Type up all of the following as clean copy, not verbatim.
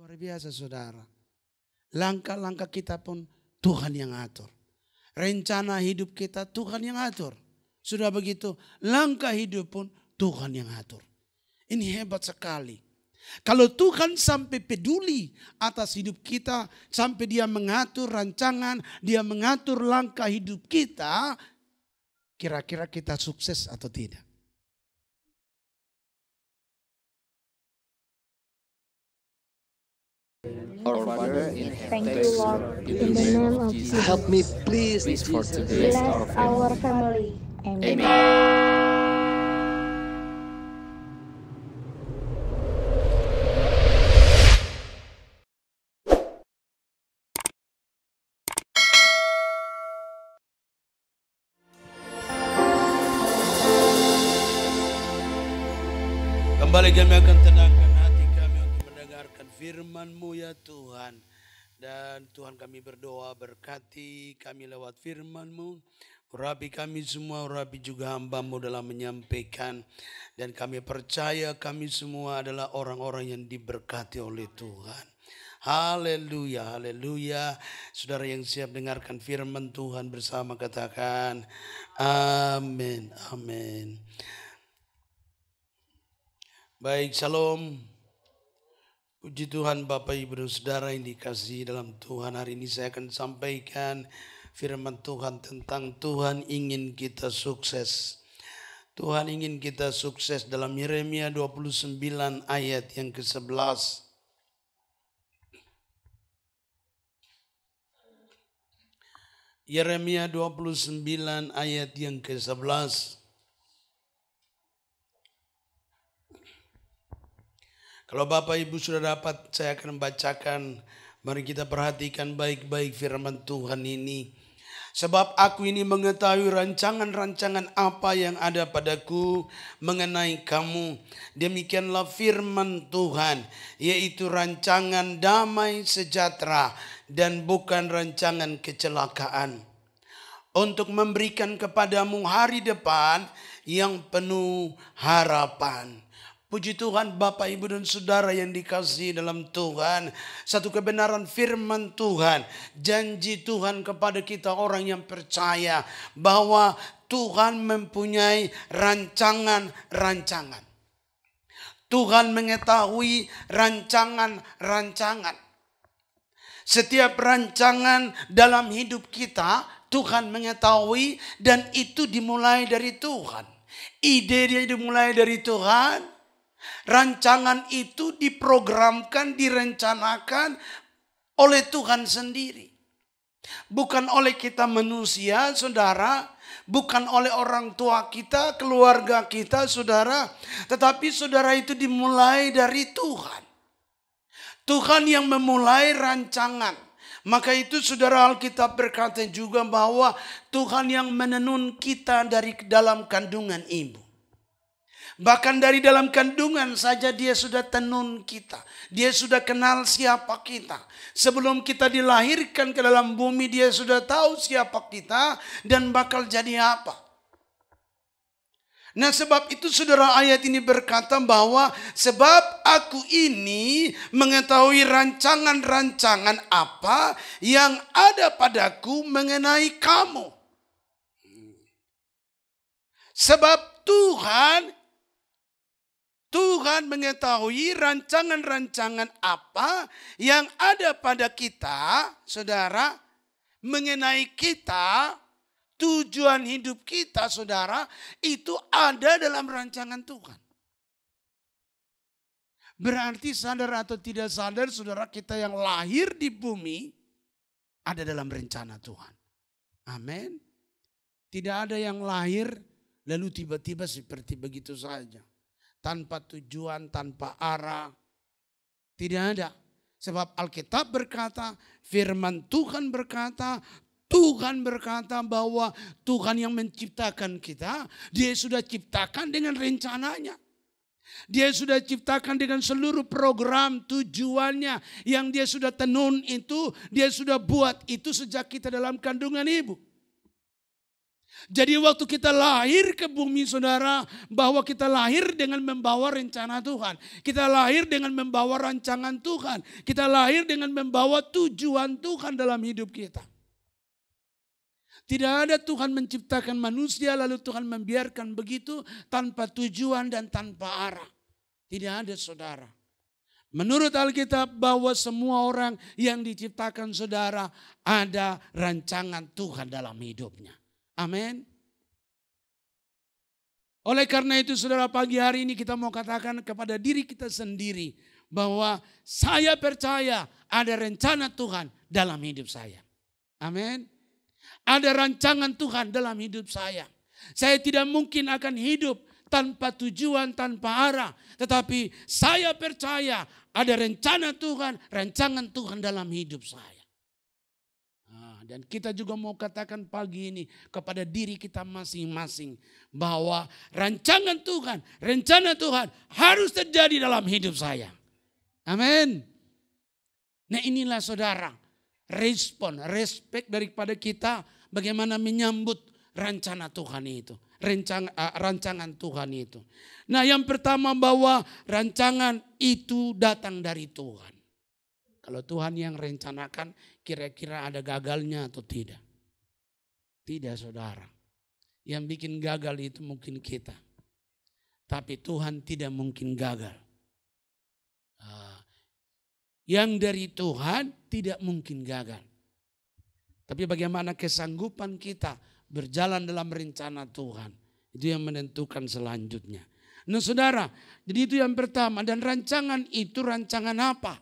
Luar biasa saudara. Langkah-langkah kita pun Tuhan yang atur. Rencana hidup kita Tuhan yang atur. Sudah begitu langkah hidup pun Tuhan yang atur. Ini hebat sekali. Kalau Tuhan sampai peduli atas hidup kita, sampai dia mengatur rancangan, dia mengatur langkah hidup kita, kira-kira kita sukses atau tidak? Our Father in Thank heaven, you, Lord, in the name of Jesus. help me please for today. Bless our family. Amen. Kembali kami akan tenangkan hati kami untuk mendengarkan firman-Mu ya Tuhan. Dan Tuhan kami berdoa berkati kami lewat firman-Mu. Urapi kami semua, urapi juga hamba-Mu dalam menyampaikan. Dan kami percaya kami semua adalah orang-orang yang diberkati oleh Tuhan. Haleluya, haleluya. Saudara yang siap dengarkan firman Tuhan bersama katakan amin, amin. Baik, shalom. Puji Tuhan Bapak Ibu dan Saudara yang dikasihi dalam Tuhan. Hari ini saya akan sampaikan firman Tuhan tentang Tuhan ingin kita sukses. Tuhan ingin kita sukses dalam Yeremia 29 ayat yang ke-11. Yeremia 29 ayat yang ke-11. Kalau Bapak Ibu sudah dapat, saya akan membacakan. Mari kita perhatikan baik-baik firman Tuhan ini. Sebab aku ini mengetahui rancangan-rancangan apa yang ada padaku mengenai kamu. Demikianlah firman Tuhan, yaitu rancangan damai sejahtera dan bukan rancangan kecelakaan. Untuk memberikan kepadamu hari depan yang penuh harapan. Puji Tuhan Bapak Ibu dan Saudara yang dikasihi dalam Tuhan. Satu kebenaran firman Tuhan. Janji Tuhan kepada kita orang yang percaya. Bahwa Tuhan mempunyai rancangan-rancangan. Tuhan mengetahui rancangan-rancangan. Setiap rancangan dalam hidup kita Tuhan mengetahui. Dan itu dimulai dari Tuhan. Ide dia dimulai dari Tuhan. Rancangan itu diprogramkan, direncanakan oleh Tuhan sendiri. Bukan oleh kita manusia, saudara. Bukan oleh orang tua kita, keluarga kita, saudara. Tetapi saudara itu dimulai dari Tuhan. Tuhan yang memulai rancangan. Maka itu saudara Alkitab berkata juga bahwa Tuhan yang menenun kita dari dalam kandungan ibu. Bahkan dari dalam kandungan saja dia sudah tenun kita. Dia sudah kenal siapa kita. Sebelum kita dilahirkan ke dalam bumi dia sudah tahu siapa kita dan bakal jadi apa. Nah sebab itu saudara ayat ini berkata bahwa sebab aku ini mengetahui rancangan-rancangan apa yang ada padaku mengenai kamu. Sebab Tuhan mengetahui rancangan-rancangan apa yang ada pada kita, saudara, mengenai kita, tujuan hidup kita, saudara, itu ada dalam rancangan Tuhan. Berarti sadar atau tidak sadar, saudara, kita yang lahir di bumi ada dalam rencana Tuhan. Amin. Tidak ada yang lahir lalu tiba-tiba seperti begitu saja. Tanpa tujuan, tanpa arah. Tidak ada. Sebab Alkitab berkata, firman Tuhan berkata bahwa Tuhan yang menciptakan kita, dia sudah ciptakan dengan rencananya. Dia sudah ciptakan dengan seluruh program tujuannya yang dia sudah tenun itu, dia sudah buat itu sejak kita dalam kandungan ibu. Jadi waktu kita lahir ke bumi saudara, bahwa kita lahir dengan membawa rencana Tuhan. Kita lahir dengan membawa rancangan Tuhan. Kita lahir dengan membawa tujuan Tuhan dalam hidup kita. Tidak ada Tuhan menciptakan manusia lalu Tuhan membiarkan begitu tanpa tujuan dan tanpa arah. Tidak ada saudara. Menurut Alkitab bahwa semua orang yang diciptakan saudara ada rancangan Tuhan dalam hidupnya. Amin. Oleh karena itu saudara, pagi hari ini kita mau katakan kepada diri kita sendiri bahwa saya percaya ada rencana Tuhan dalam hidup saya. Amin. Ada rancangan Tuhan dalam hidup saya. Saya tidak mungkin akan hidup tanpa tujuan, tanpa arah. Tetapi saya percaya ada rencana Tuhan, rancangan Tuhan dalam hidup saya. Dan kita juga mau katakan pagi ini kepada diri kita masing-masing bahwa rancangan Tuhan, rencana Tuhan harus terjadi dalam hidup saya. Amin. Nah inilah saudara, respek daripada kita bagaimana menyambut rencana Tuhan itu. Rancangan Tuhan itu. Nah yang pertama bahwa rancangan itu datang dari Tuhan. Kalau Tuhan yang rencanakan kira-kira ada gagalnya atau tidak? Tidak saudara. Yang bikin gagal itu mungkin kita. Tapi Tuhan tidak mungkin gagal. Yang dari Tuhan tidak mungkin gagal. Tapi bagaimana kesanggupan kita berjalan dalam rencana Tuhan. Itu yang menentukan selanjutnya. Nah saudara, jadi itu yang pertama. Dan rancangan itu rancangan apa?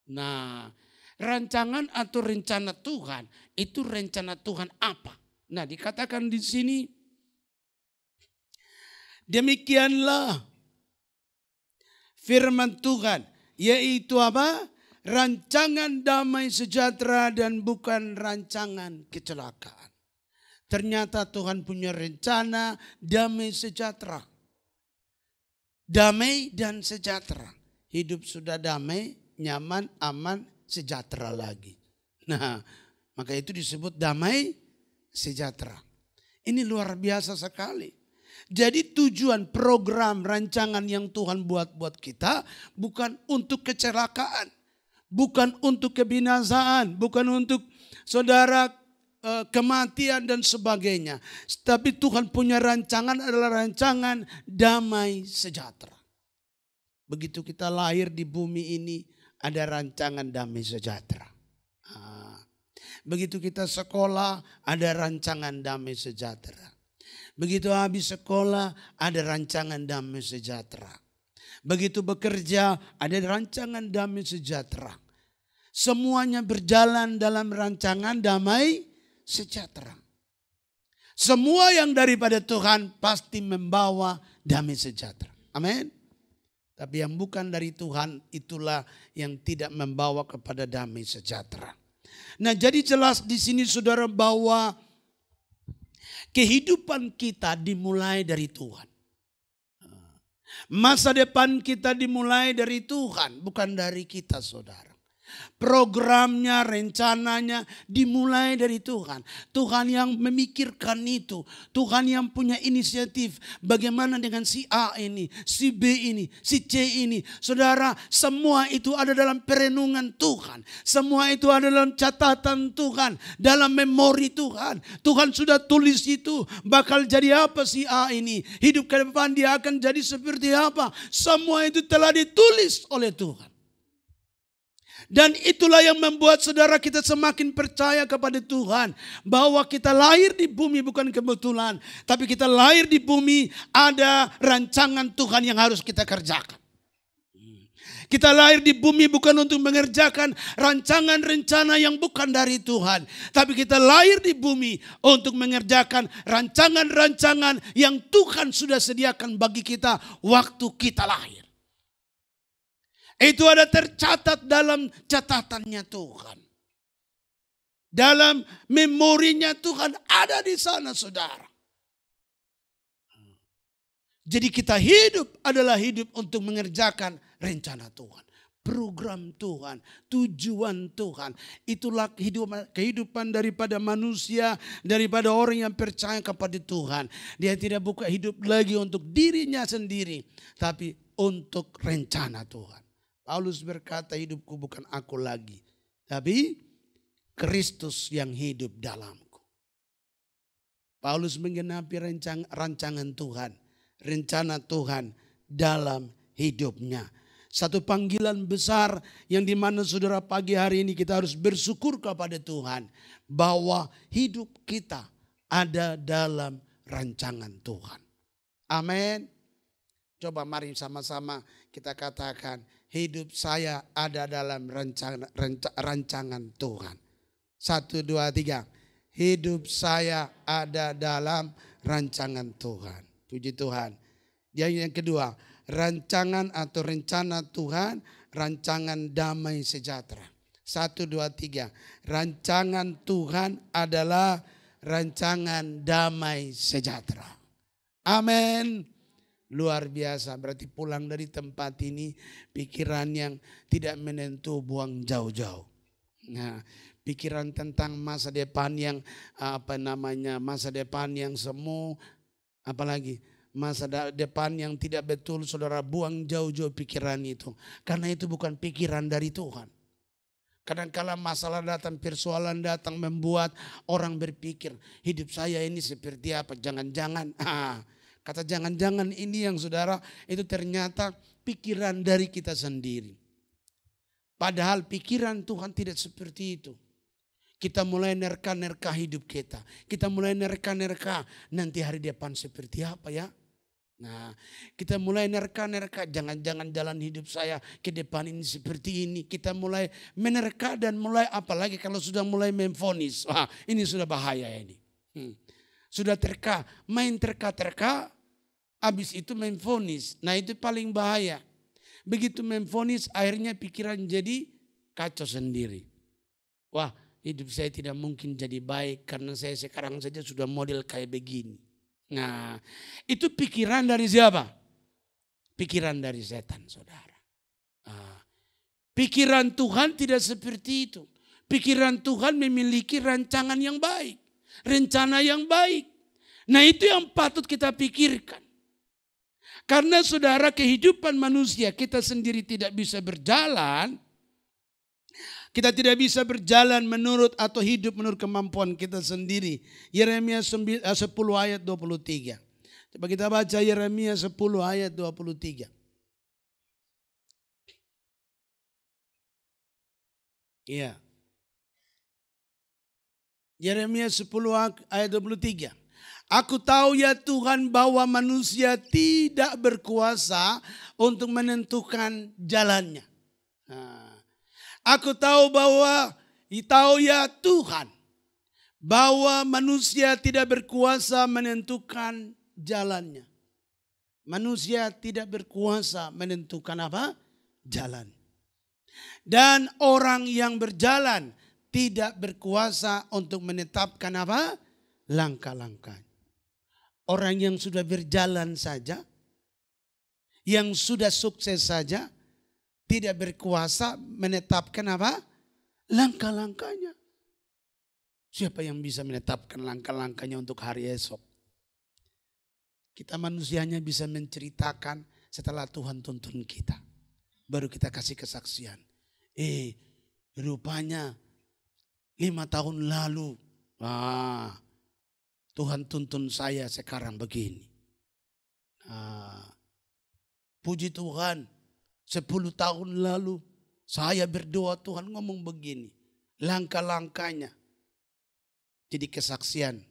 Nah, rancangan atau rencana Tuhan itu rencana Tuhan apa? Nah, dikatakan di sini demikianlah firman Tuhan, yaitu apa? Rancangan damai sejahtera dan bukan rancangan kecelakaan. Ternyata Tuhan punya rencana damai sejahtera. Damai dan sejahtera. Hidup sudah damai, nyaman, aman, sejahtera lagi. Nah, maka itu disebut damai sejahtera. Ini luar biasa sekali. Jadi tujuan program rancangan yang Tuhan buat kita bukan untuk kecelakaan. Bukan untuk kebinasaan. Bukan untuk saudara kematian dan sebagainya. Tapi Tuhan punya rancangan adalah rancangan damai sejahtera. Begitu kita lahir di bumi ini, ada rancangan damai sejahtera. Begitu kita sekolah, ada rancangan damai sejahtera. Begitu habis sekolah, ada rancangan damai sejahtera. Begitu bekerja, ada rancangan damai sejahtera. Semuanya berjalan dalam rancangan damai sejahtera. Semua yang daripada Tuhan pasti membawa damai sejahtera. Amin. Tapi yang bukan dari Tuhan itulah yang tidak membawa kepada damai sejahtera. Nah, jadi jelas di sini saudara bahwa kehidupan kita dimulai dari Tuhan. Masa depan kita dimulai dari Tuhan, bukan dari kita saudara. Programnya, rencananya dimulai dari Tuhan. Tuhan yang memikirkan itu. Tuhan yang punya inisiatif. Bagaimana dengan si A ini, si B ini, si C ini. Saudara, semua itu ada dalam perenungan Tuhan. Semua itu ada dalam catatan Tuhan. Dalam memori Tuhan. Tuhan sudah tulis itu. Bakal jadi apa si A ini. Hidup ke depan dia akan jadi seperti apa. Semua itu telah ditulis oleh Tuhan. Dan itulah yang membuat saudara kita semakin percaya kepada Tuhan. Bahwa kita lahir di bumi bukan kebetulan. Tapi kita lahir di bumi ada rancangan Tuhan yang harus kita kerjakan. Kita lahir di bumi bukan untuk mengerjakan rancangan rencana yang bukan dari Tuhan. Tapi kita lahir di bumi untuk mengerjakan rancangan-rancangan yang Tuhan sudah sediakan bagi kita waktu kita lahir. Itu ada tercatat dalam catatannya Tuhan. Dalam memorinya Tuhan ada di sana saudara. Jadi kita hidup adalah hidup untuk mengerjakan rencana Tuhan. program Tuhan, tujuan Tuhan. Itulah kehidupan daripada manusia, daripada orang yang percaya kepada Tuhan. Dia tidak buka hidup lagi untuk dirinya sendiri, tapi untuk rencana Tuhan. Paulus berkata, hidupku bukan aku lagi, tapi Kristus yang hidup dalamku. Paulus menggenapi rancangan Tuhan, rencana Tuhan dalam hidupnya. Satu panggilan besar yang dimana saudara pagi hari ini kita harus bersyukur kepada Tuhan. Bahwa hidup kita ada dalam rancangan Tuhan. Amin. Coba mari sama-sama kita katakan, hidup saya ada dalam rancangan Tuhan. 1, 2, 3. Hidup saya ada dalam rancangan Tuhan. Puji Tuhan. Yang kedua, rancangan atau rencana Tuhan, rancangan damai sejahtera. 1, 2, 3. Rancangan Tuhan adalah rancangan damai sejahtera. Amin. Luar biasa. Berarti pulang dari tempat ini pikiran yang tidak menentu buang jauh-jauh. Nah, pikiran tentang masa depan yang masa depan yang semu, apalagi masa depan yang tidak betul, saudara buang jauh-jauh pikiran itu. Karena itu bukan pikiran dari Tuhan. Kadang-kala masalah datang, persoalan datang membuat orang berpikir, hidup saya ini seperti apa? Jangan-jangan, kata jangan-jangan ini yang saudara, itu ternyata pikiran dari kita sendiri. Padahal pikiran Tuhan tidak seperti itu. Kita mulai nerka-nerka hidup kita. Kita mulai nerka-nerka nanti hari depan seperti apa ya. Nah, kita mulai nerka-nerka, jangan-jangan jalan hidup saya ke depan ini seperti ini. Kita mulai menerka dan mulai, apalagi kalau sudah mulai memvonis. Wah, ini sudah bahaya ini. Sudah main terka-terka, habis itu memvonis. Nah, itu paling bahaya. Begitu memvonis, akhirnya pikiran jadi kacau sendiri. Wah, hidup saya tidak mungkin jadi baik karena saya sekarang saja sudah model kayak begini. Nah, itu pikiran dari siapa? Pikiran dari setan, saudara. Pikiran Tuhan tidak seperti itu. Pikiran Tuhan memiliki rancangan yang baik. Rencana yang baik. Nah, itu yang patut kita pikirkan. Karena saudara, kehidupan manusia kita sendiri tidak bisa berjalan. Kita tidak bisa berjalan menurut atau hidup menurut kemampuan kita sendiri. Yeremia 10 ayat 23. Coba kita baca Yeremia 10 ayat 23. Iya. Yeremia 10 ayat 23. Aku tahu ya Tuhan bahwa manusia tidak berkuasa untuk menentukan jalannya. Nah, aku tahu ya Tuhan bahwa manusia tidak berkuasa menentukan jalannya. Manusia tidak berkuasa menentukan apa? Jalan. Dan orang yang berjalan tidak berkuasa untuk menetapkan apa? Langkah-langkah. Orang yang sudah berjalan saja, yang sudah sukses saja, tidak berkuasa menetapkan apa? Langkah-langkahnya. Siapa yang bisa menetapkan langkah-langkahnya untuk hari esok? Kita manusianya bisa menceritakan setelah Tuhan tuntun kita. Baru kita kasih kesaksian. Rupanya 5 tahun lalu. Tuhan tuntun saya sekarang begini. Puji Tuhan. 10 tahun lalu saya berdoa Tuhan ngomong begini. Langkah-langkahnya jadi kesaksian.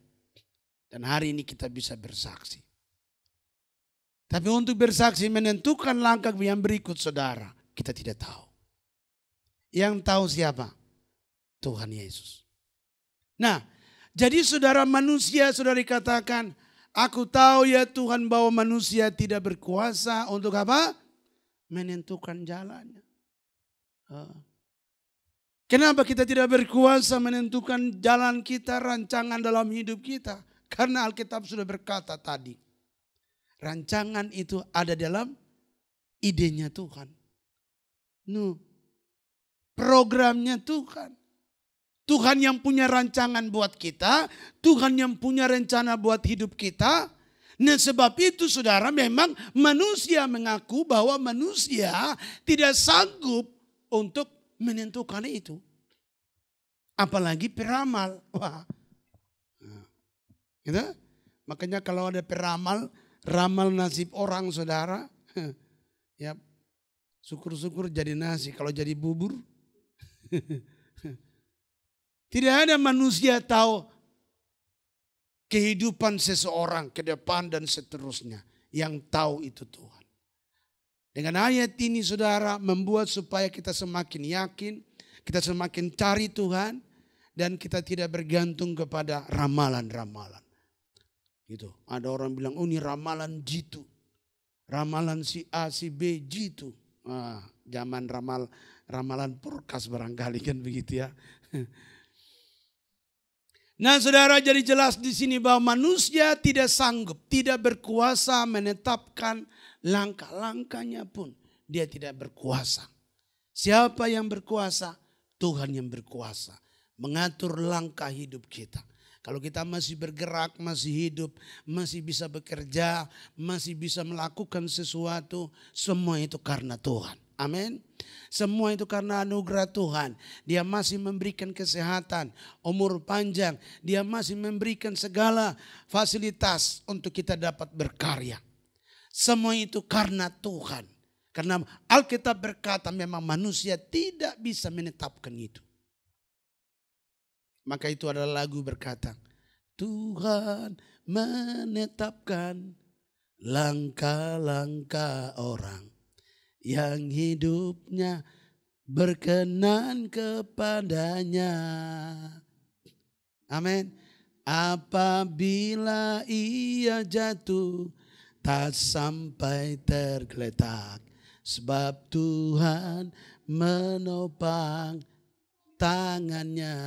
Dan hari ini kita bisa bersaksi. Tapi untuk bersaksi menentukan langkah yang berikut saudara. Kita tidak tahu. Yang tahu siapa? Tuhan Yesus. Nah, jadi saudara manusia saudara dikatakan. Aku tahu ya Tuhan bahwa manusia tidak berkuasa untuk apa? Menentukan jalannya. Kenapa kita tidak berkuasa menentukan jalan kita, rancangan dalam hidup kita? Karena Alkitab sudah berkata tadi. Rancangan itu ada dalam idenya Tuhan. programnya Tuhan. Tuhan yang punya rancangan buat kita, Tuhan yang punya rencana buat hidup kita. Nah sebab itu saudara, memang manusia mengaku bahwa manusia tidak sanggup untuk menentukan itu. Apalagi peramal. Wah. Gitu? Makanya kalau ada peramal, ramal nasib orang saudara, ya syukur-syukur jadi nasi. Kalau jadi bubur, tidak ada manusia tahu kehidupan seseorang ke depan dan seterusnya. Yang tahu itu Tuhan. Dengan ayat ini saudara membuat supaya kita semakin yakin, kita semakin cari Tuhan, dan kita tidak bergantung kepada ramalan-ramalan. Gitu. Ada orang bilang, oh ini ramalan jitu. Ramalan si A, si B, jitu. Zaman ramalan purkas barangkali kan begitu ya. Nah saudara, jadi jelas di sini bahwa manusia tidak sanggup, tidak berkuasa menetapkan langkah-langkahnya pun. Dia tidak berkuasa. Siapa yang berkuasa? Tuhan yang berkuasa. Mengatur langkah hidup kita. Kalau kita masih bergerak, masih hidup, masih bisa bekerja, masih bisa melakukan sesuatu, semua itu karena Tuhan. Amin. Semua itu karena anugerah Tuhan. Dia masih memberikan kesehatan, umur panjang. Dia masih memberikan segala fasilitas untuk kita dapat berkarya. Semua itu karena Tuhan. Karena Alkitab berkata memang manusia tidak bisa menetapkan itu. Maka itu adalah lagu berkata, Tuhan menetapkan langkah-langkah orang yang hidupnya berkenan kepadanya. Amin. Apabila ia jatuh tak sampai tergeletak, sebab Tuhan menopang tangannya.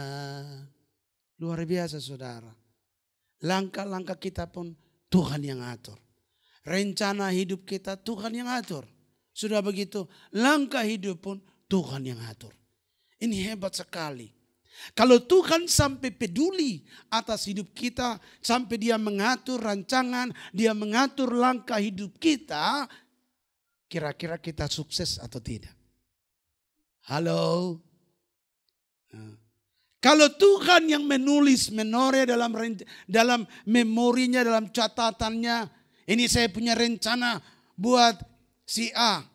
Luar biasa saudara. Langkah-langkah kita pun Tuhan yang atur. Rencana hidup kita Tuhan yang atur. Sudah begitu, langkah hidup pun Tuhan yang atur. Ini hebat sekali. Kalau Tuhan sampai peduli atas hidup kita, sampai dia mengatur rancangan, dia mengatur langkah hidup kita, kira-kira kita sukses atau tidak? Halo? Kalau Tuhan yang menulis menoreh dalam memorinya, dalam catatannya, ini saya punya rencana buat si A.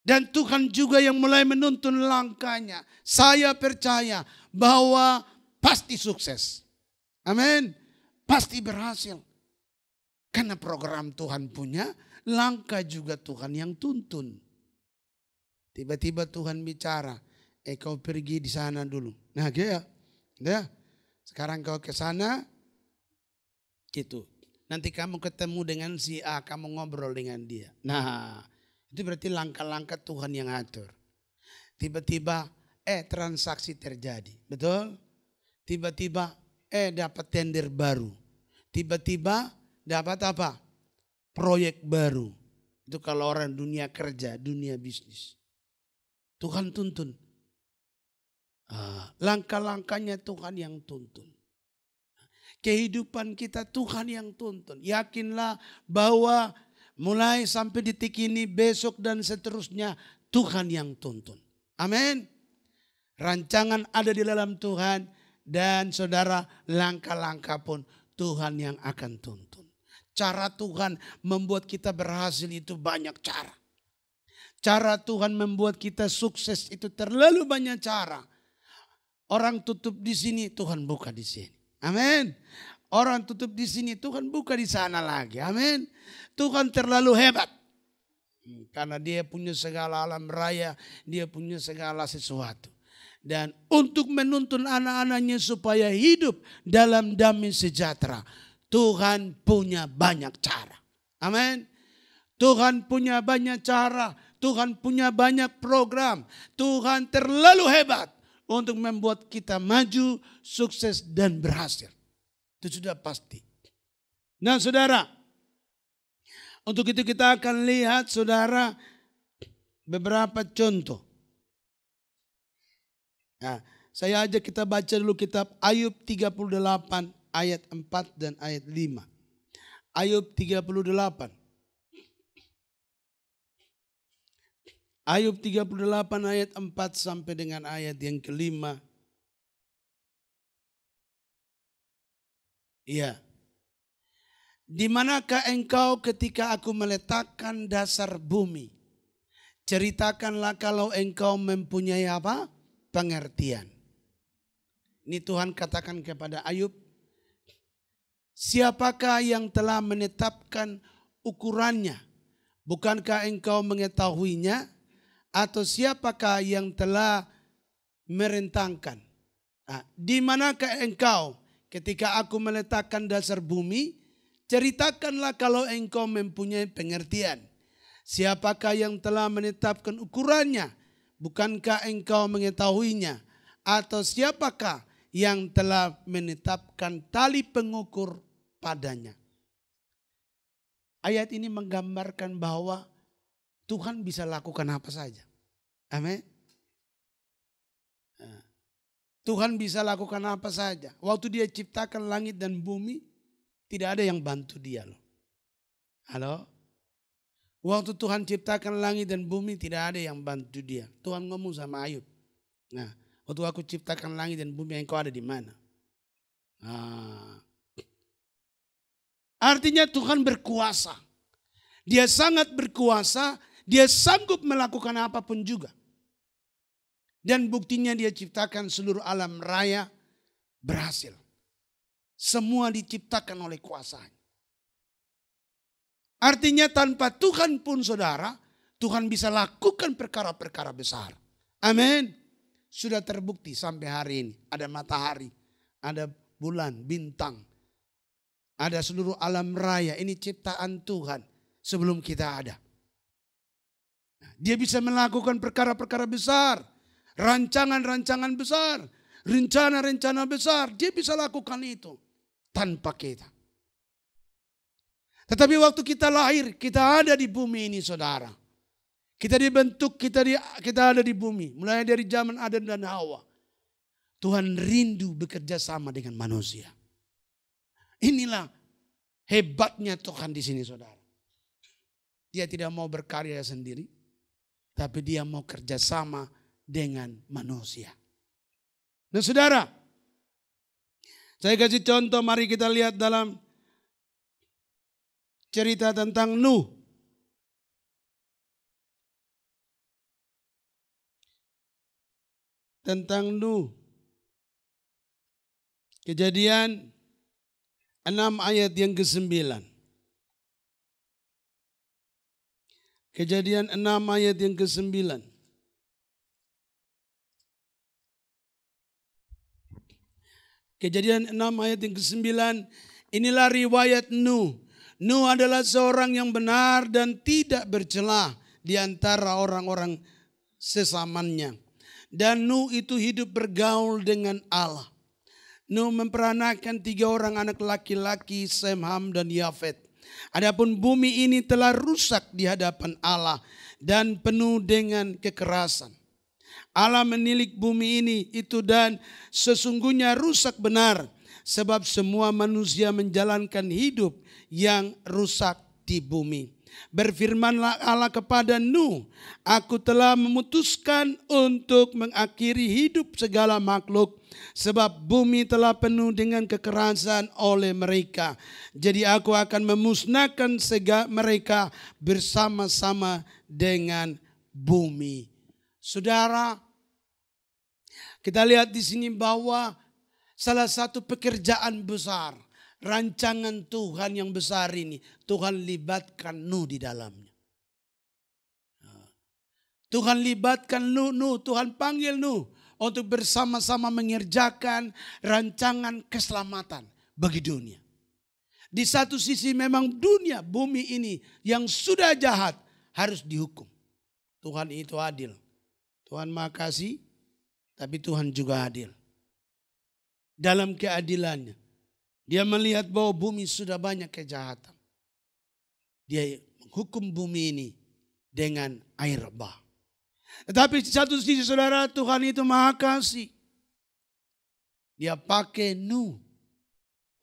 Dan Tuhan juga yang mulai menuntun langkahnya. Saya percaya bahwa pasti sukses. Amin. Pasti berhasil. Karena program Tuhan punya, langkah juga Tuhan yang tuntun. Tiba-tiba Tuhan bicara, kau pergi di sana dulu. Nah ya, sekarang kau ke sana, gitu. Nanti kamu ketemu dengan si A, kamu ngobrol dengan dia. Nah, itu berarti langkah-langkah Tuhan yang atur. Tiba-tiba, transaksi terjadi, betul? Tiba-tiba, dapat tender baru. Tiba-tiba, dapat apa? Proyek baru. Itu kalau orang dunia kerja, dunia bisnis. Tuhan tuntun. Langkah-langkahnya Tuhan yang tuntun. Kehidupan kita Tuhan yang tuntun. Yakinlah bahwa mulai sampai detik ini, besok dan seterusnya Tuhan yang tuntun. Amin. Rancangan ada di dalam Tuhan dan saudara, langkah-langkah pun Tuhan yang akan tuntun. Cara Tuhan membuat kita berhasil itu banyak cara. Cara Tuhan membuat kita sukses itu terlalu banyak cara. Orang tutup di sini, Tuhan buka di sini. Amin. Orang tutup di sini, Tuhan buka di sana lagi. Amin. Tuhan terlalu hebat. Karena dia punya segala alam raya, dia punya segala sesuatu. Dan untuk menuntun anak-anaknya supaya hidup dalam damai sejahtera, Tuhan punya banyak cara. Amin. Tuhan punya banyak cara. Tuhan punya banyak program. Tuhan terlalu hebat untuk membuat kita maju, sukses dan berhasil. Itu sudah pasti. Nah saudara, untuk itu kita akan lihat saudara beberapa contoh. Nah, saya ajak kita baca dulu kitab Ayub 38 ayat 4 dan ayat 5. Ayub 38. Ayub 38 ayat 4 sampai dengan ayat yang kelima. Iya. Di manakah engkau ketika aku meletakkan dasar bumi? Ceritakanlah kalau engkau mempunyai apa? Pengertian. Ini Tuhan katakan kepada Ayub. Siapakah yang telah menetapkan ukurannya? Bukankah engkau mengetahuinya? Atau siapakah yang telah merentangkan? Nah, di manakah engkau ketika aku meletakkan dasar bumi? Ceritakanlah kalau engkau mempunyai pengertian. Siapakah yang telah menetapkan ukurannya? Bukankah engkau mengetahuinya? Atau siapakah yang telah menetapkan tali pengukur padanya? Ayat ini menggambarkan bahwa Tuhan bisa lakukan apa saja. Amin. Tuhan bisa lakukan apa saja. Waktu dia ciptakan langit dan bumi, tidak ada yang bantu dia loh. Halo? Waktu Tuhan ciptakan langit dan bumi, tidak ada yang bantu dia. Tuhan ngomong sama Ayub. Nah, waktu aku ciptakan langit dan bumi, engkau ada di mana? Nah. Artinya Tuhan berkuasa. Dia sangat berkuasa. Dia sanggup melakukan apapun juga. Dan buktinya dia ciptakan seluruh alam raya berhasil. Semua diciptakan oleh kuasanya. Artinya tanpa Tuhan pun saudara, Tuhan bisa lakukan perkara-perkara besar. Amin. Sudah terbukti sampai hari ini. Ada matahari, ada bulan, bintang. Ada seluruh alam raya. Ini ciptaan Tuhan sebelum kita ada. Dia bisa melakukan perkara-perkara besar. Rancangan-rancangan besar. Rencana-rencana besar. Dia bisa lakukan itu tanpa kita. Tetapi waktu kita lahir, kita ada di bumi ini saudara. Kita dibentuk, kita ada di bumi. Mulai dari zaman Adam dan Hawa. Tuhan rindu bekerja sama dengan manusia. Inilah hebatnya Tuhan di sini saudara. Dia tidak mau berkarya sendiri. Tapi dia mau kerjasama dengan manusia. Nah saudara, saya kasih contoh, mari kita lihat dalam cerita tentang Nuh. Tentang Nuh. Kejadian 6 ayat yang ke-9. Kejadian 6 ayat yang ke-9. Kejadian 6 ayat yang ke-9. Inilah riwayat Nuh. Nuh adalah seorang yang benar dan tidak bercela di antara orang-orang sesamanya. Dan Nuh itu hidup bergaul dengan Allah. Nuh memperanakan 3 orang anak laki-laki, Sem, Ham, dan Yafet. Adapun bumi ini telah rusak di hadapan Allah dan penuh dengan kekerasan. Allah menilik bumi ini itu dan sesungguhnya rusak benar. Sebab semua manusia menjalankan hidup yang rusak di bumi. Berfirmanlah Allah kepada Nuh, aku telah memutuskan untuk mengakhiri hidup segala makhluk. Sebab bumi telah penuh dengan kekerasan oleh mereka. Jadi aku akan memusnahkan mereka bersama-sama dengan bumi. Saudara, kita lihat di sini bahwa salah satu pekerjaan besar, rancangan Tuhan yang besar ini, Tuhan libatkan Nuh di dalamnya. Tuhan libatkan Nuh, Tuhan panggil Nuh untuk bersama-sama mengerjakan rancangan keselamatan bagi dunia. Di satu sisi memang dunia, bumi ini yang sudah jahat harus dihukum. Tuhan itu adil. Tuhan Maha Kasih, tapi Tuhan juga adil. Dalam keadilannya, dia melihat bahwa bumi sudah banyak kejahatan. Dia menghukum bumi ini dengan air bah. Tetapi di satu sisi saudara, Tuhan itu maha kasih. Dia pakai Nuh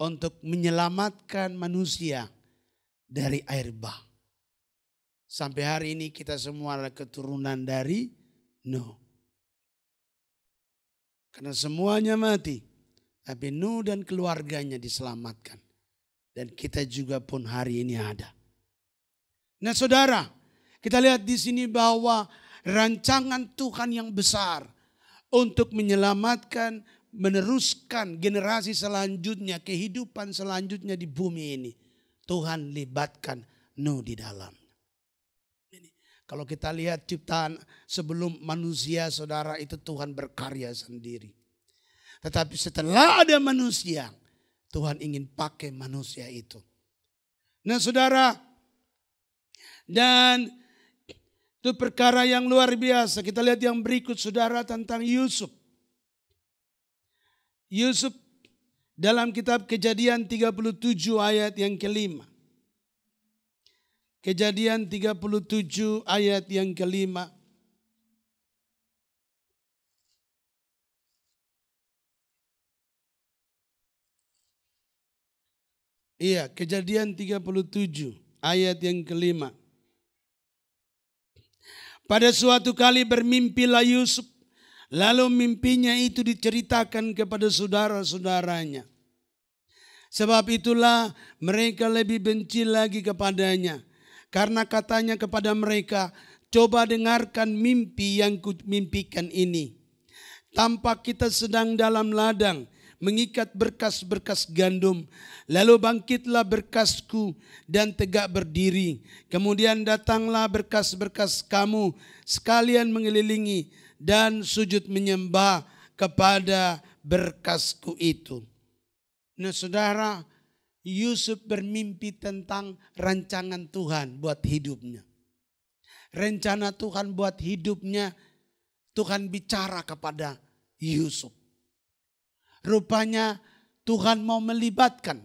untuk menyelamatkan manusia dari air bah. Sampai hari ini kita semua adalah keturunan dari Nuh. Karena semuanya mati. Tapi Nuh dan keluarganya diselamatkan. Dan kita juga pun hari ini ada. Nah saudara, kita lihat di sini bahwa rancangan Tuhan yang besar untuk menyelamatkan, meneruskan generasi selanjutnya, kehidupan selanjutnya di bumi ini. Tuhan libatkan Nuh di dalam. Kalau kita lihat ciptaan sebelum manusia saudara itu Tuhan berkarya sendiri. Tetapi setelah ada manusia, Tuhan ingin pakai manusia itu. Nah saudara, dan itu perkara yang luar biasa. Kita lihat yang berikut saudara tentang Yusuf. Yusuf dalam kitab Kejadian 37 ayat yang kelima. Kejadian 37 ayat yang kelima. Iya, Kejadian 37 ayat yang kelima. Pada suatu kali bermimpilah Yusuf, lalu mimpinya itu diceritakan kepada saudara-saudaranya. Sebab itulah mereka lebih benci lagi kepadanya. Karena katanya kepada mereka, coba dengarkan mimpi yang kumimpikan ini. Tampak kita sedang dalam ladang, mengikat berkas-berkas gandum. Lalu bangkitlah berkasku dan tegak berdiri. Kemudian datanglah berkas-berkas kamu sekalian mengelilingi dan sujud menyembah kepada berkasku itu. Nah saudara, Yusuf bermimpi tentang rancangan Tuhan buat hidupnya. Rencana Tuhan buat hidupnya, Tuhan bicara kepada Yusuf. Rupanya Tuhan mau melibatkan.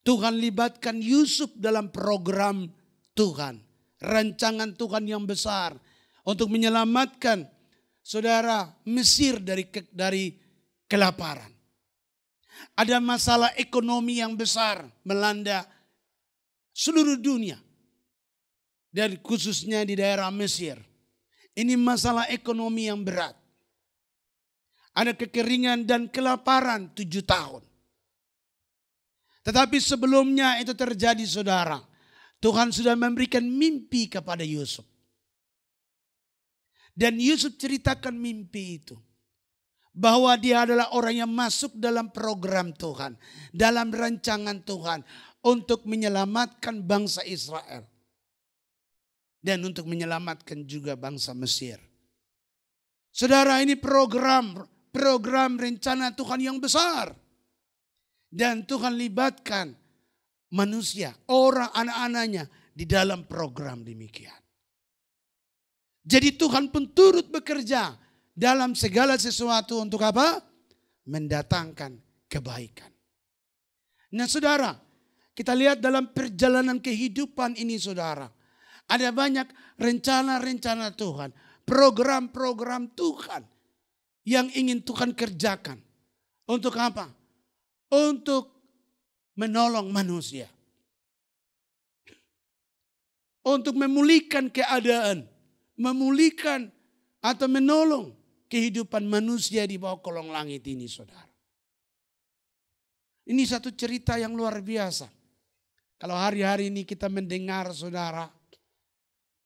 Tuhan libatkan Yusuf dalam program Tuhan. Rancangan Tuhan yang besar. Untuk menyelamatkan saudara Mesir dari kelaparan. Ada masalah ekonomi yang besar melanda seluruh dunia. Dan khususnya di daerah Mesir. Ini masalah ekonomi yang berat. Ada kekeringan dan kelaparan 7 tahun. Tetapi sebelumnya itu terjadi saudara. Tuhan sudah memberikan mimpi kepada Yusuf. Dan Yusuf ceritakan mimpi itu. Bahwa dia adalah orang yang masuk dalam program Tuhan. Dalam rancangan Tuhan. Untuk menyelamatkan bangsa Israel. Dan untuk menyelamatkan juga bangsa Mesir. Saudara, ini program rencana Tuhan yang besar. Dan Tuhan libatkan manusia, orang anak-anaknya di dalam program demikian. Jadi Tuhan pun turut bekerja dalam segala sesuatu untuk apa? Mendatangkan kebaikan. Nah saudara, kita lihat dalam perjalanan kehidupan ini saudara. Ada banyak rencana-rencana Tuhan. Program-program Tuhan. Yang ingin Tuhan kerjakan. Untuk apa? Untuk menolong manusia. Untuk memulihkan keadaan. Memulihkan atau menolong kehidupan manusia di bawah kolong langit ini saudara. Ini satu cerita yang luar biasa. Kalau hari-hari ini kita mendengar saudara.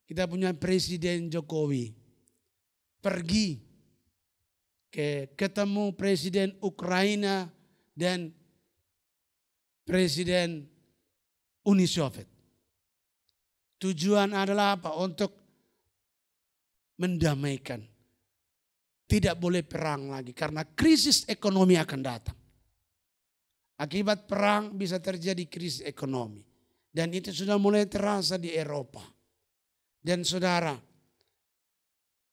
Kita punya Presiden Jokowi. Pergi ketemu Presiden Ukraina dan Presiden Uni Soviet. Tujuan adalah apa? Untuk mendamaikan. Tidak boleh perang lagi karena krisis ekonomi akan datang. Akibat perang bisa terjadi krisis ekonomi. Dan itu sudah mulai terasa di Eropa. Dan saudara,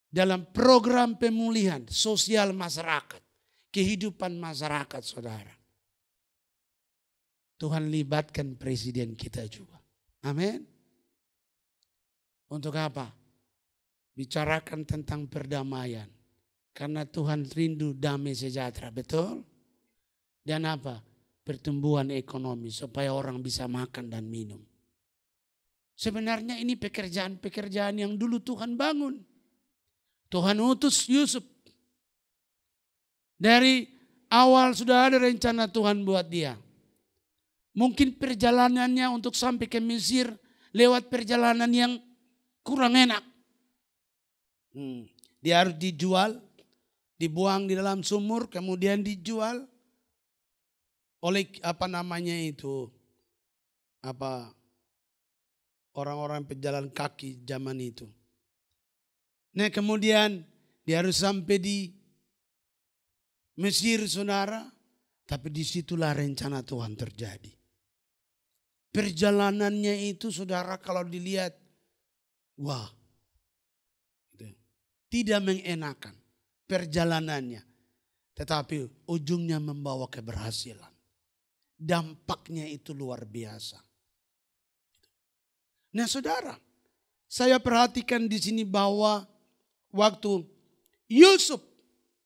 dalam program pemulihan sosial masyarakat, kehidupan masyarakat saudara. Tuhan libatkan presiden kita juga. Amin. Untuk apa? bicarakan tentang perdamaian. Karena Tuhan rindu damai sejahtera, betul? Dan apa? Pertumbuhan ekonomi supaya orang bisa makan dan minum. Sebenarnya ini pekerjaan-pekerjaan yang dulu Tuhan bangun. Tuhan utus Yusuf. Dari awal sudah ada rencana Tuhan buat dia. Mungkin perjalanannya untuk sampai ke Mesir lewat perjalanan yang kurang enak. Dia harus dijual, dibuang di dalam sumur, kemudian dijual oleh orang-orang pejalan kaki zaman itu. Nah kemudian dia harus sampai di Mesir, saudara. Tapi disitulah rencana Tuhan terjadi. Perjalanannya itu saudara kalau dilihat, wah, tidak mengenakan perjalanannya. Tetapi ujungnya membawa keberhasilan. Dampaknya itu luar biasa. Nah saudara, saya perhatikan di sini bahwa waktu Yusuf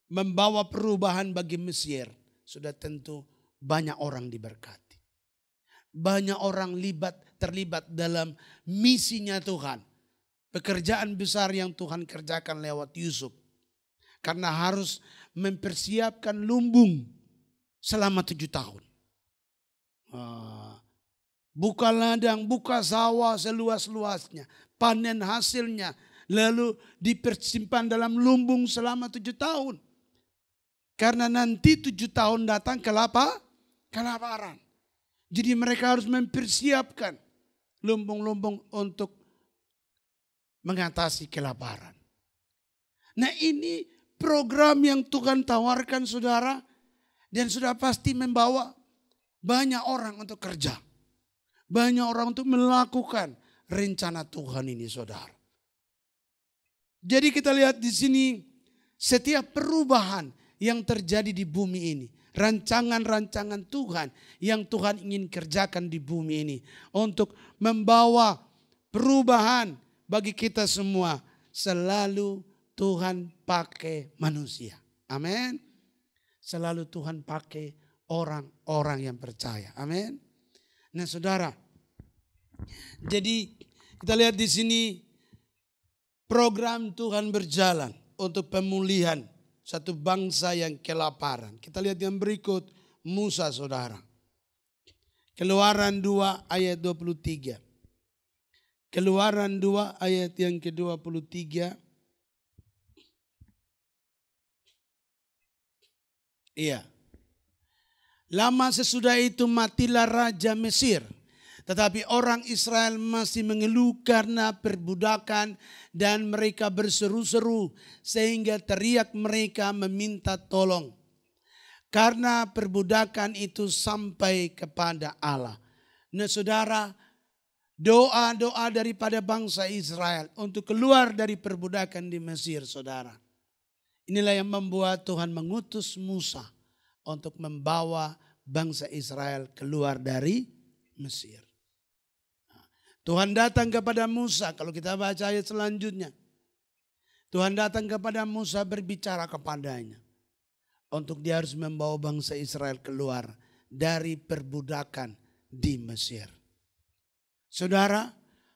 membawa perubahan bagi Mesir, sudah tentu banyak orang diberkati. Banyak orang terlibat dalam misinya Tuhan. Pekerjaan besar yang Tuhan kerjakan lewat Yusuf. Karena harus mempersiapkan lumbung selama 7 tahun. Buka ladang, buka sawah seluas-luasnya. Panen hasilnya. Lalu dipersimpan dalam lumbung selama 7 tahun. Karena nanti 7 tahun datang kelaparan. Jadi mereka harus mempersiapkan lumbung-lumbung untuk mengatasi kelaparan. Nah ini program yang Tuhan tawarkan saudara. Dan sudah pasti membawa banyak orang untuk kerja. Banyak orang untuk melakukan rencana Tuhan ini saudara. Jadi kita lihat di sini setiap perubahan yang terjadi di bumi ini. Rancangan-rancangan Tuhan yang Tuhan ingin kerjakan di bumi ini. Untuk membawa perubahan bagi kita semua. Selalu Tuhan pakai manusia. Amin. Selalu Tuhan pakai orang-orang yang percaya. Amin. Nah saudara. Jadi kita lihat di sini program Tuhan berjalan untuk pemulihan satu bangsa yang kelaparan. Kita lihat yang berikut Musa saudara. Keluaran 2 ayat 23. Keluaran 2 ayat yang ke-23. Iya. Lama sesudah itu matilah Raja Mesir. Tetapi orang Israel masih mengeluh karena perbudakan dan mereka berseru-seru sehingga teriak mereka meminta tolong. Karena perbudakan itu sampai kepada Allah. Nah saudara, doa-doa daripada bangsa Israel untuk keluar dari perbudakan di Mesir saudara. Inilah yang membuat Tuhan mengutus Musa untuk membawa bangsa Israel keluar dari Mesir. Tuhan datang kepada Musa, kalau kita baca ayat selanjutnya. Tuhan datang kepada Musa berbicara kepadanya. Untuk dia harus membawa bangsa Israel keluar dari perbudakan di Mesir. Saudara,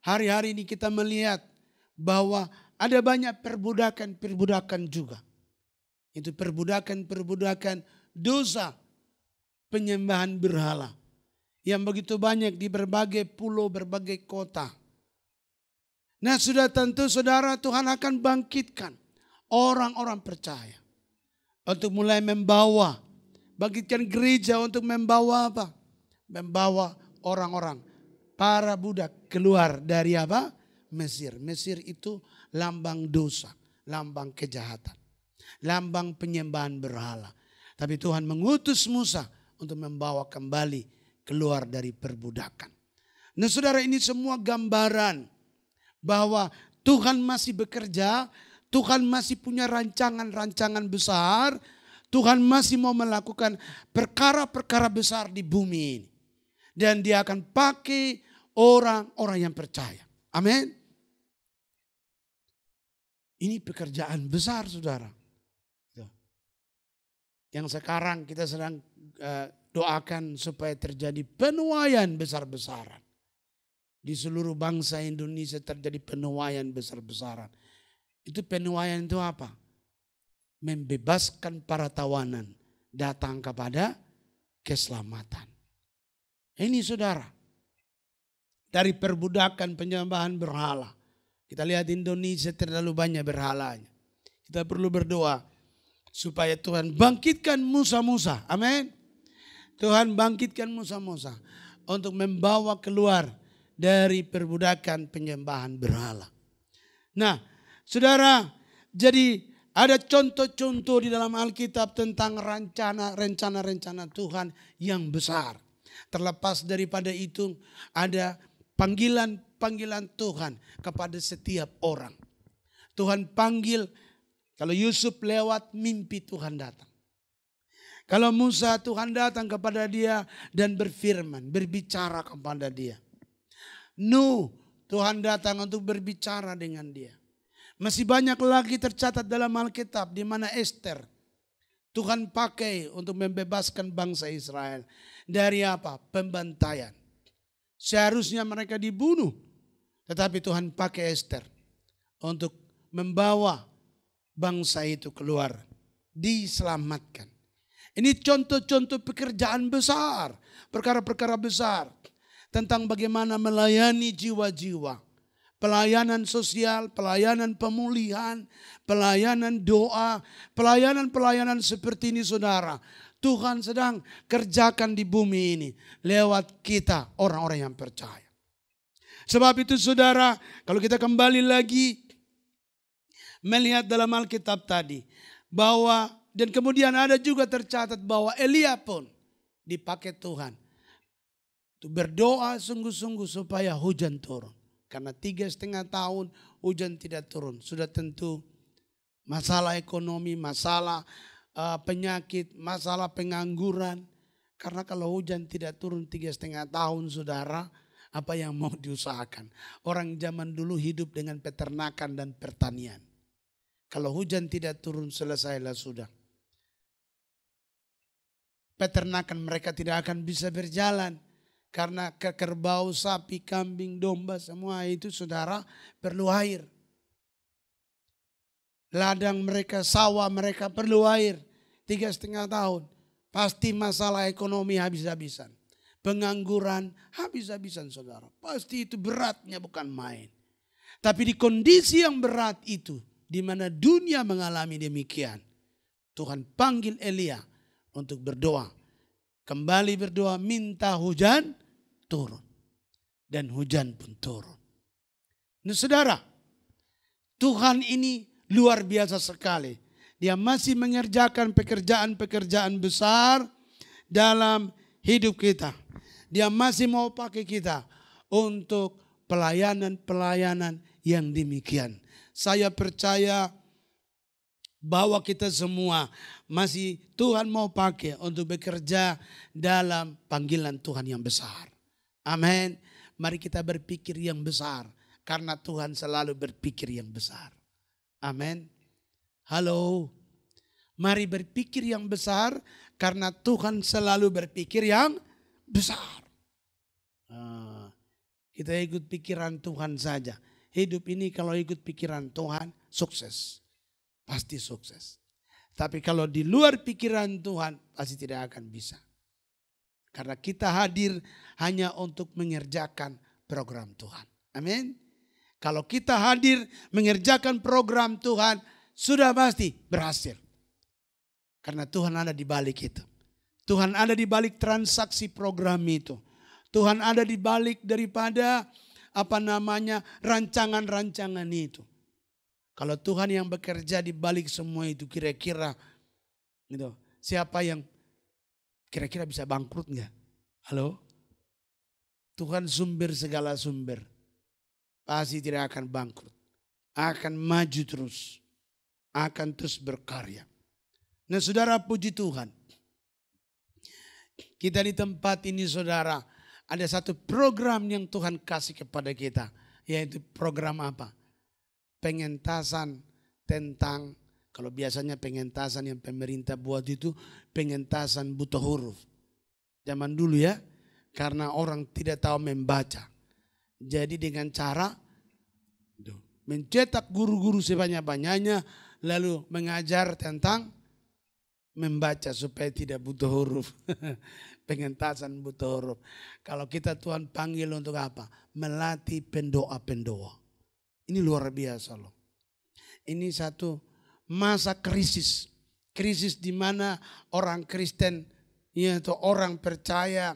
hari-hari ini kita melihat bahwa ada banyak perbudakan juga. Itu perbudakan dosa penyembahan berhala. Yang begitu banyak di berbagai pulau, berbagai kota. Nah sudah tentu saudara Tuhan akan bangkitkan orang-orang percaya. Untuk mulai membawa, bangkitkan gereja untuk membawa apa? Membawa orang-orang, para budak keluar dari apa? Mesir. Mesir itu lambang dosa, lambang kejahatan. Lambang penyembahan berhala. Tapi Tuhan mengutus Musa untuk membawa kembali keluar dari perbudakan. Nah saudara ini semua gambaran bahwa Tuhan masih bekerja, Tuhan masih punya rancangan-rancangan besar, Tuhan masih mau melakukan perkara-perkara besar di bumi ini. Dan dia akan pakai orang-orang yang percaya. Amin. Ini pekerjaan besar, saudara. Yang sekarang kita sedang doakan supaya terjadi penuaian besar-besaran. Di seluruh bangsa Indonesia terjadi penuaian besar-besaran. Itu penuaian itu apa? Membebaskan para tawanan datang kepada keselamatan. Ini saudara, dari perbudakan penyembahan berhala. Kita lihat Indonesia terlalu banyak berhalanya. Kita perlu berdoa supaya Tuhan bangkitkan Musa-Musa. Amin. Tuhan bangkitkan Musa-Musa untuk membawa keluar dari perbudakan penyembahan berhala. Nah, saudara, jadi ada contoh-contoh di dalam Alkitab tentang rencana-rencana Tuhan yang besar. Terlepas daripada itu, ada panggilan Tuhan kepada setiap orang. Tuhan panggil, kalau Yusuf lewat mimpi Tuhan datang. Kalau Musa, Tuhan datang kepada dia dan berfirman, berbicara kepada dia. Nuh, Tuhan datang untuk berbicara dengan dia. Masih banyak lagi tercatat dalam Alkitab di mana Esther Tuhan pakai untuk membebaskan bangsa Israel dari apa? Pembantaian. Seharusnya mereka dibunuh, tetapi Tuhan pakai Esther untuk membawa bangsa itu keluar, diselamatkan. Ini contoh-contoh pekerjaan besar, perkara-perkara besar tentang bagaimana melayani jiwa-jiwa. Pelayanan sosial, pelayanan pemulihan, pelayanan doa, pelayanan-pelayanan seperti ini saudara. Tuhan sedang kerjakan di bumi ini lewat kita orang-orang yang percaya. Sebab itu saudara, kalau kita kembali lagi melihat dalam Alkitab tadi bahwa dan kemudian ada juga tercatat bahwa Elia pun dipakai Tuhan untuk berdoa sungguh-sungguh supaya hujan turun. Karena 3,5 tahun hujan tidak turun. Sudah tentu masalah ekonomi, masalah penyakit, masalah pengangguran. Karena kalau hujan tidak turun 3,5 tahun saudara, apa yang mau diusahakan? Orang zaman dulu hidup dengan peternakan dan pertanian. Kalau hujan tidak turun selesailah sudah. Peternakan mereka tidak akan bisa berjalan. Karena kerbau, sapi, kambing, domba semua itu saudara perlu air. Ladang mereka, sawah mereka perlu air. 3,5 tahun. Pasti masalah ekonomi habis-habisan. Pengangguran habis-habisan saudara. Pasti itu beratnya bukan main. Tapi di kondisi yang berat itu, di mana dunia mengalami demikian, Tuhan panggil Elia untuk berdoa. Kembali berdoa minta hujan turun. Dan hujan pun turun. Nah saudara, Tuhan ini luar biasa sekali. Dia masih mengerjakan pekerjaan-pekerjaan besar dalam hidup kita. Dia masih mau pakai kita untuk pelayanan-pelayanan yang demikian. Saya percaya bahwa kita semua masih Tuhan mau pakai untuk bekerja dalam panggilan Tuhan yang besar. Amin. Mari kita berpikir yang besar. Karena Tuhan selalu berpikir yang besar. Amin. Halo. Mari berpikir yang besar. Karena Tuhan selalu berpikir yang besar. Kita ikut pikiran Tuhan saja. Hidup ini kalau ikut pikiran Tuhan, sukses. Pasti sukses. Tapi kalau di luar pikiran Tuhan, pasti tidak akan bisa. Karena kita hadir hanya untuk mengerjakan program Tuhan. Amin. Kalau kita hadir mengerjakan program Tuhan, sudah pasti berhasil. Karena Tuhan ada di balik itu. Tuhan ada di balik transaksi program itu. Tuhan ada di balik daripada rancangan-rancangan itu. Kalau Tuhan yang bekerja di balik semua itu kira-kira gitu, siapa yang kira-kira bisa bangkrut enggak? Halo? Tuhan sumber segala sumber. Pasti tidak akan bangkrut. Akan maju terus. Akan terus berkarya. Nah saudara, puji Tuhan. Kita di tempat ini saudara, ada satu program yang Tuhan kasih kepada kita. Yaitu program apa? Pengentasan tentang, kalau biasanya pengentasan yang pemerintah buat itu pengentasan buta huruf. Zaman dulu ya, karena orang tidak tahu membaca. Jadi dengan cara mencetak guru-guru sebanyak-banyaknya, lalu mengajar tentang membaca supaya tidak buta huruf. Pengentasan buta huruf. Kalau kita Tuhan panggil untuk apa? Melatih pendoa-pendoa. Ini luar biasa loh. Ini satu masa krisis. Krisis di mana orang Kristen atau orang percaya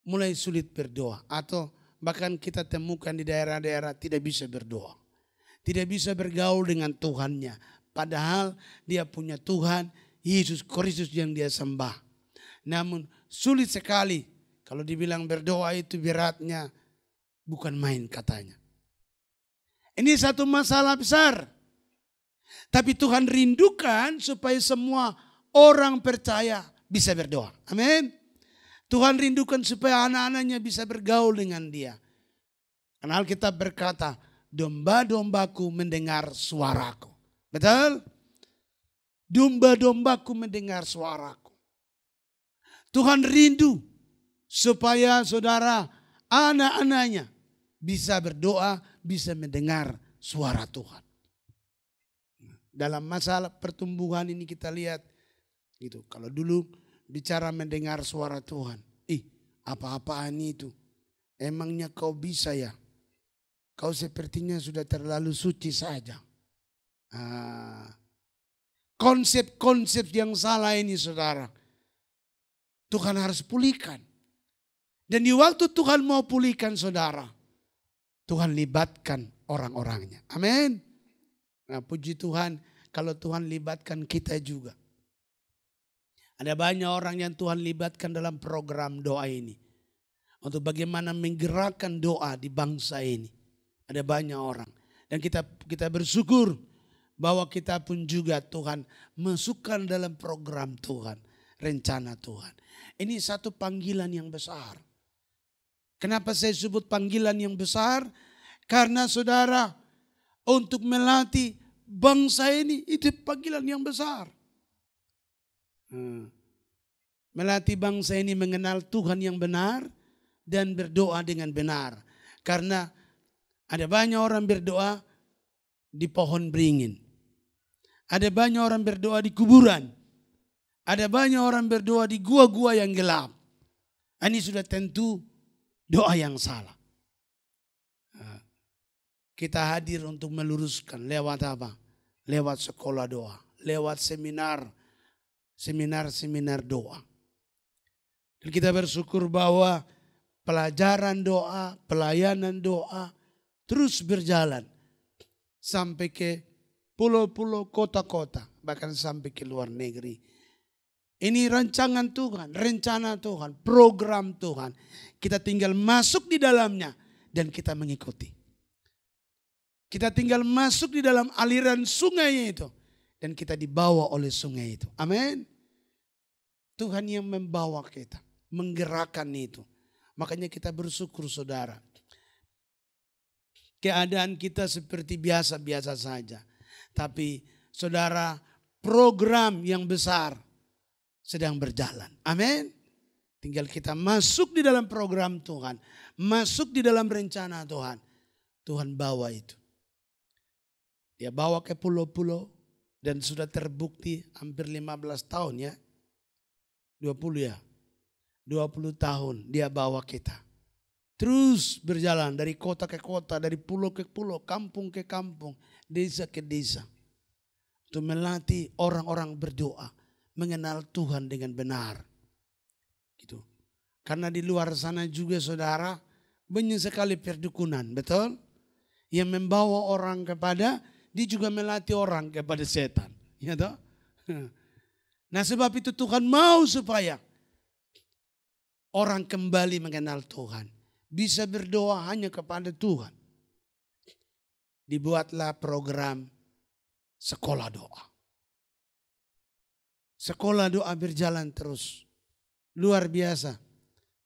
mulai sulit berdoa. Atau bahkan kita temukan di daerah-daerah tidak bisa berdoa. Tidak bisa bergaul dengan Tuhannya. Padahal dia punya Tuhan, Yesus Kristus yang dia sembah. Namun sulit sekali. Kalau dibilang berdoa itu beratnya bukan main katanya. Ini satu masalah besar. Tapi Tuhan rindukan supaya semua orang percaya bisa berdoa. Amin. Tuhan rindukan supaya anak-anaknya bisa bergaul dengan dia. Karena Alkitab berkata, domba-dombaku mendengar suaraku. Betul? Domba-dombaku mendengar suaraku. Tuhan rindu supaya saudara anak-anaknya bisa berdoa, bisa mendengar suara Tuhan. Dalam masalah pertumbuhan ini kita lihat gitu. Kalau dulu bicara mendengar suara Tuhan, apa-apaan itu? Emangnya kau bisa ya? Kau sepertinya sudah terlalu suci saja. Konsep-konsep yang salah ini saudara, Tuhan harus pulihkan. Dan di waktu Tuhan mau pulihkan saudara, Tuhan libatkan orang-orangnya. Amin. Nah, puji Tuhan kalau Tuhan libatkan kita juga. Ada banyak orang yang Tuhan libatkan dalam program doa ini. Untuk bagaimana menggerakkan doa di bangsa ini. Ada banyak orang. Dan kita bersyukur bahwa kita pun juga Tuhan masukkan dalam program Tuhan. Rencana Tuhan. Ini satu panggilan yang besar. Kenapa saya sebut panggilan yang besar? Karena saudara, untuk melatih bangsa ini itu panggilan yang besar. Melatih bangsa ini mengenal Tuhan yang benar dan berdoa dengan benar. Karena ada banyak orang berdoa di pohon beringin. Ada banyak orang berdoa di kuburan. Ada banyak orang berdoa di gua-gua yang gelap. Ini sudah tentu doa yang salah. Kita hadir untuk meluruskan lewat apa? Lewat sekolah doa. Lewat seminar doa. Dan kita bersyukur bahwa pelajaran doa, pelayanan doa terus berjalan sampai ke pulau-pulau, kota-kota, bahkan sampai ke luar negeri. Ini rancangan Tuhan, rencana Tuhan, program Tuhan. Kita tinggal masuk di dalamnya dan kita mengikuti. Kita tinggal masuk di dalam aliran sungai itu dan kita dibawa oleh sungai itu. Amin. Tuhan yang membawa kita, menggerakkan itu. Makanya kita bersyukur saudara. Keadaan kita seperti biasa-biasa saja. Tapi saudara, program yang besar sedang berjalan. Amin. Tinggal kita masuk di dalam program Tuhan. Masuk di dalam rencana Tuhan. Tuhan bawa itu. Dia bawa ke pulau-pulau. Dan sudah terbukti hampir 15 tahun ya. 20 ya. 20 tahun dia bawa kita. Terus berjalan dari kota ke kota, dari pulau ke pulau, kampung ke kampung, desa ke desa. Untuk melatih orang-orang berdoa, mengenal Tuhan dengan benar. Gitu. Karena di luar sana juga saudara, banyak sekali perdukunan, betul? Yang membawa orang kepada, dia juga melatih orang kepada setan. Ya toh? Nah sebab itu Tuhan mau supaya orang kembali mengenal Tuhan. Bisa berdoa hanya kepada Tuhan. Dibuatlah program sekolah doa. Sekolah doa berjalan terus. Luar biasa.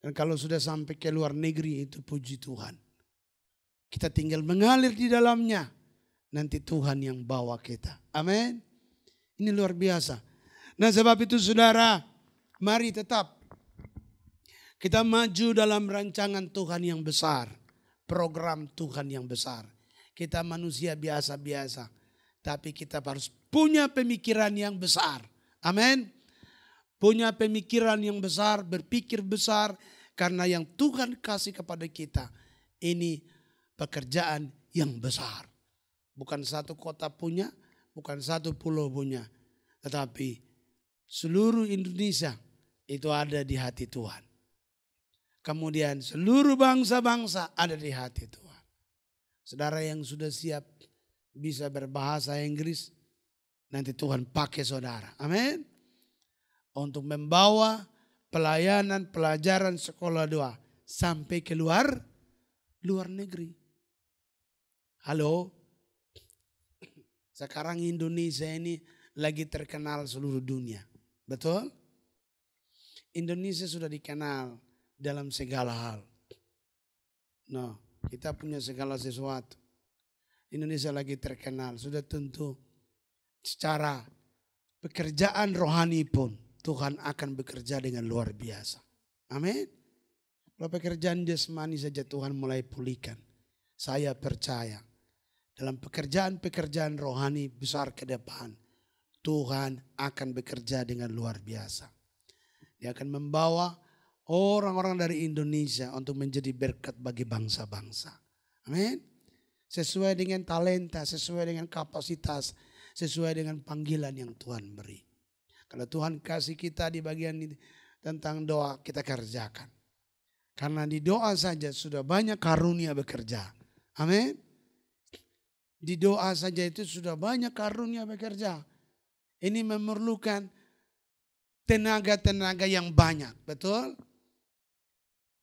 Dan kalau sudah sampai ke luar negeri itu puji Tuhan. Kita tinggal mengalir di dalamnya. nanti Tuhan yang bawa kita. Amin. Ini luar biasa. Nah sebab itu saudara, mari tetap kita maju dalam rancangan Tuhan yang besar. Program Tuhan yang besar. Kita manusia biasa-biasa. Tapi kita harus punya pemikiran yang besar. Amin. Punya pemikiran yang besar, berpikir besar. Karena yang Tuhan kasih kepada kita, ini pekerjaan yang besar. Bukan satu kota punya, bukan satu pulau punya. Tetapi seluruh Indonesia itu ada di hati Tuhan. Kemudian seluruh bangsa-bangsa ada di hati Tuhan. Saudara yang sudah siap bisa berbahasa Inggris, nanti Tuhan pakai saudara. Amin. Untuk membawa pelayanan, pelajaran sekolah doa sampai ke luar negeri. Halo. Sekarang Indonesia ini lagi terkenal seluruh dunia. Betul? Indonesia sudah dikenal dalam segala hal. Nah, kita punya segala sesuatu. Indonesia lagi terkenal. Sudah tentu secara pekerjaan rohani pun Tuhan akan bekerja dengan luar biasa. Amin. Kalau pekerjaan jasmani saja Tuhan mulai pulihkan. Saya percaya dalam pekerjaan-pekerjaan rohani besar ke depan, Tuhan akan bekerja dengan luar biasa. Dia akan membawa orang-orang dari Indonesia untuk menjadi berkat bagi bangsa-bangsa. Amin. Sesuai dengan talenta, sesuai dengan kapasitas, sesuai dengan panggilan yang Tuhan beri. Kalau Tuhan kasih kita di bagian ini tentang doa, kita kerjakan. Karena di doa saja sudah banyak karunia bekerja. Amin. Di doa saja itu sudah banyak karunia bekerja. Ini memerlukan tenaga-tenaga yang banyak. Betul?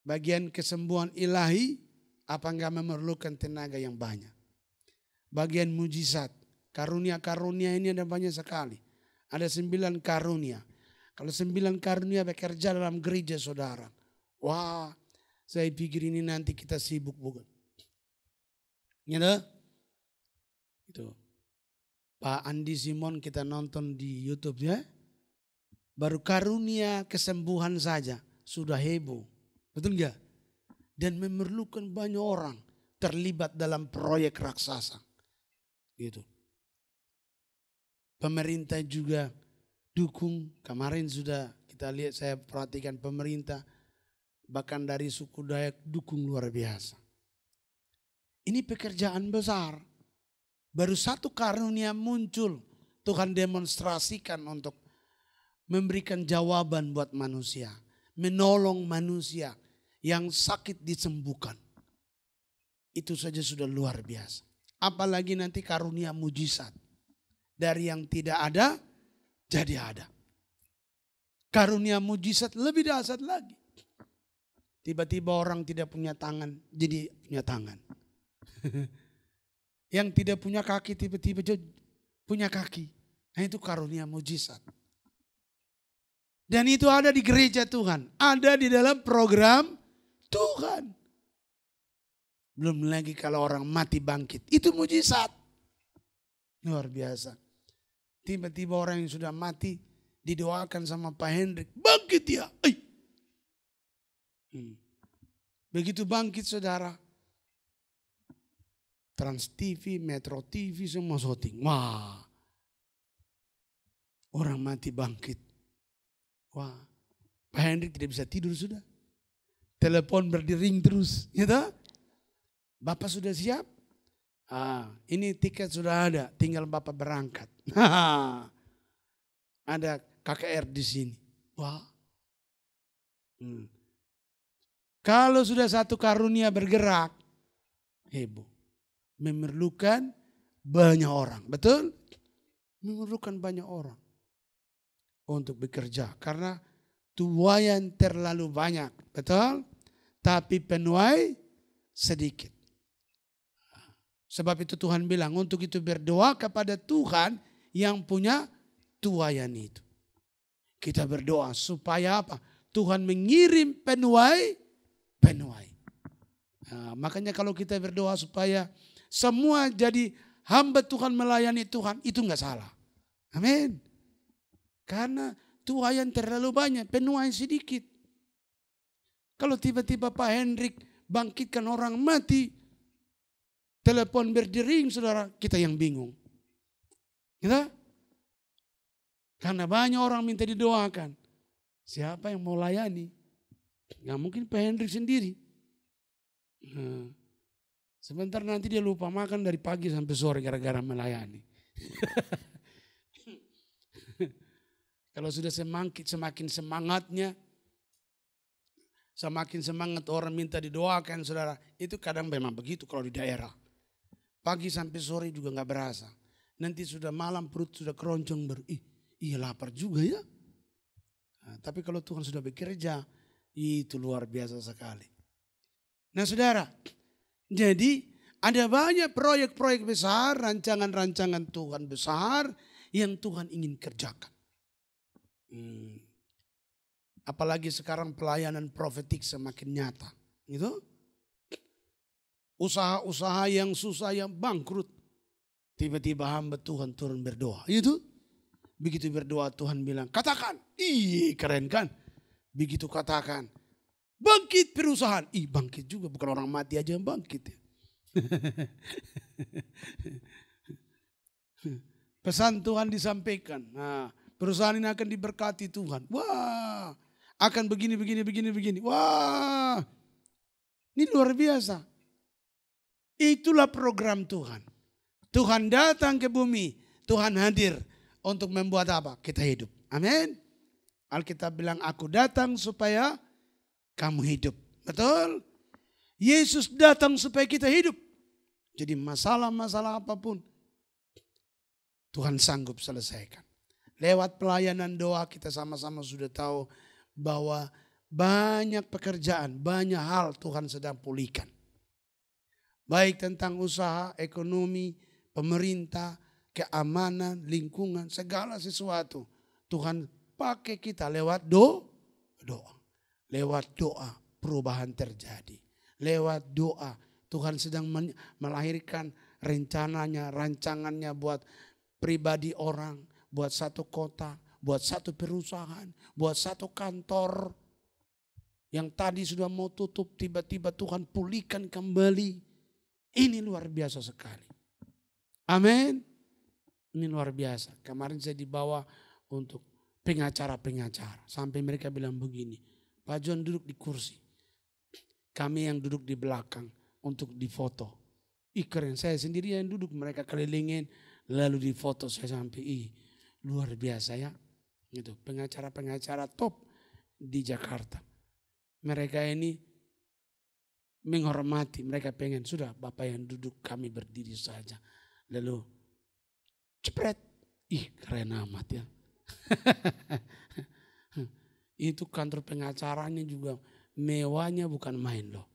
Bagian kesembuhan ilahi, apa enggak memerlukan tenaga yang banyak. Bagian mujizat, karunia-karunia ini ada banyak sekali. Ada 9 karunia. Kalau 9 karunia bekerja dalam gereja saudara. Wah, saya pikir ini nanti kita sibuk bukan. Gitu? Itu. Pak Andi Simon kita nonton di YouTube ya. Baru karunia kesembuhan saja sudah heboh. Betul enggak? Dan memerlukan banyak orang terlibat dalam proyek raksasa. Gitu. Pemerintah juga dukung. Kemarin sudah kita lihat, saya perhatikan pemerintah bahkan dari suku Dayak dukung luar biasa. Ini pekerjaan besar. Baru satu karunia muncul, Tuhan demonstrasikan untuk memberikan jawaban buat manusia. Menolong manusia yang sakit disembuhkan. Itu saja sudah luar biasa. Apalagi nanti karunia mujizat. Dari yang tidak ada, jadi ada. Karunia mujizat lebih dahsyat lagi. Tiba-tiba orang tidak punya tangan, jadi punya tangan. Yang tidak punya kaki, tiba-tiba punya kaki. Nah itu karunia mujizat. Dan itu ada di gereja Tuhan. Ada di dalam program Tuhan. Belum lagi kalau orang mati bangkit. Itu mujizat. Luar biasa. Tiba-tiba orang yang sudah mati didoakan sama Pak Hendrik. Bangkit ya. Begitu bangkit saudara. Trans TV, Metro TV semua syuting. Wah. Orang mati bangkit. Wah. Pak Hendrik tidak bisa tidur sudah. Telepon berdering terus. Gitu? Bapak sudah siap? Ini tiket sudah ada. Tinggal Bapak berangkat. Ada KKR di sini. Wah. Kalau sudah satu karunia bergerak. Heboh. Memerlukan banyak orang. Betul? Memerlukan banyak orang. Untuk bekerja. Karena tuayan terlalu banyak. Betul? Tapi penuai sedikit. Sebab itu Tuhan bilang untuk itu berdoa kepada Tuhan yang punya tuayan itu. Kita berdoa supaya apa? Tuhan mengirim penuai. Nah, makanya kalau kita berdoa supaya semua jadi hamba Tuhan melayani Tuhan itu nggak salah. Amin. Karena tuayan terlalu banyak, penuaian sedikit. Kalau tiba-tiba Pak Hendrik bangkitkan orang mati, telepon berdering saudara, kita yang bingung. Gitu? Karena banyak orang minta didoakan. Siapa yang mau layani? Gak mungkin Pak Hendrik sendiri. Sebentar nanti dia lupa makan dari pagi sampai sore gara-gara melayani. Kalau sudah semakin semangatnya, semakin semangat orang minta didoakan saudara. Itu kadang memang begitu kalau di daerah. Pagi sampai sore juga gak berasa. Nanti sudah malam perut sudah keroncong baru. Iya lapar juga ya. Nah, tapi kalau Tuhan sudah bekerja, itu luar biasa sekali. Nah saudara, jadi ada banyak proyek-proyek besar, rancangan-rancangan Tuhan besar yang Tuhan ingin kerjakan. Apalagi sekarang pelayanan profetik semakin nyata. Gitu? Usaha-usaha yang susah, yang bangkrut. Tiba-tiba hamba Tuhan turun berdoa. Itu. Begitu berdoa Tuhan bilang, katakan. Ih keren kan. Begitu katakan. Bangkit perusahaan. Ih bangkit juga, bukan orang mati aja yang bangkit. Pesan Tuhan disampaikan. Nah, perusahaan ini akan diberkati Tuhan. Wah, akan begini. Wah, ini luar biasa. Itulah program Tuhan. Tuhan datang ke bumi. Tuhan hadir untuk membuat apa? Kita hidup. Amin. Alkitab bilang aku datang supaya kamu hidup. Betul? Yesus datang supaya kita hidup. Jadi masalah-masalah apapun Tuhan sanggup selesaikan. Lewat pelayanan doa kita sama-sama sudah tahu bahwa banyak pekerjaan, banyak hal Tuhan sedang pulihkan. Baik tentang usaha, ekonomi, pemerintah, keamanan, lingkungan, segala sesuatu. Tuhan pakai kita lewat doa. Lewat doa perubahan terjadi. Lewat doa Tuhan sedang melahirkan rencananya, rancangannya buat pribadi orang, buat satu kota, buat satu perusahaan, buat satu kantor. Yang tadi sudah mau tutup, tiba-tiba Tuhan pulihkan kembali. Ini luar biasa sekali. Amin. Ini luar biasa. Kemarin saya dibawa untuk pengacara-pengacara. Sampai mereka bilang begini, Pak John duduk di kursi. Kami yang duduk di belakang untuk difoto. Keren, saya sendiri yang duduk, mereka kelilingin. Lalu difoto saya sampai, luar biasa ya. Gitu, pengacara-pengacara top di Jakarta. Mereka ini menghormati, mereka pengen, sudah Bapak yang duduk kami berdiri saja. Lalu cepret, keren amat ya. Itu kantor pengacaranya juga mewahnya bukan main loh.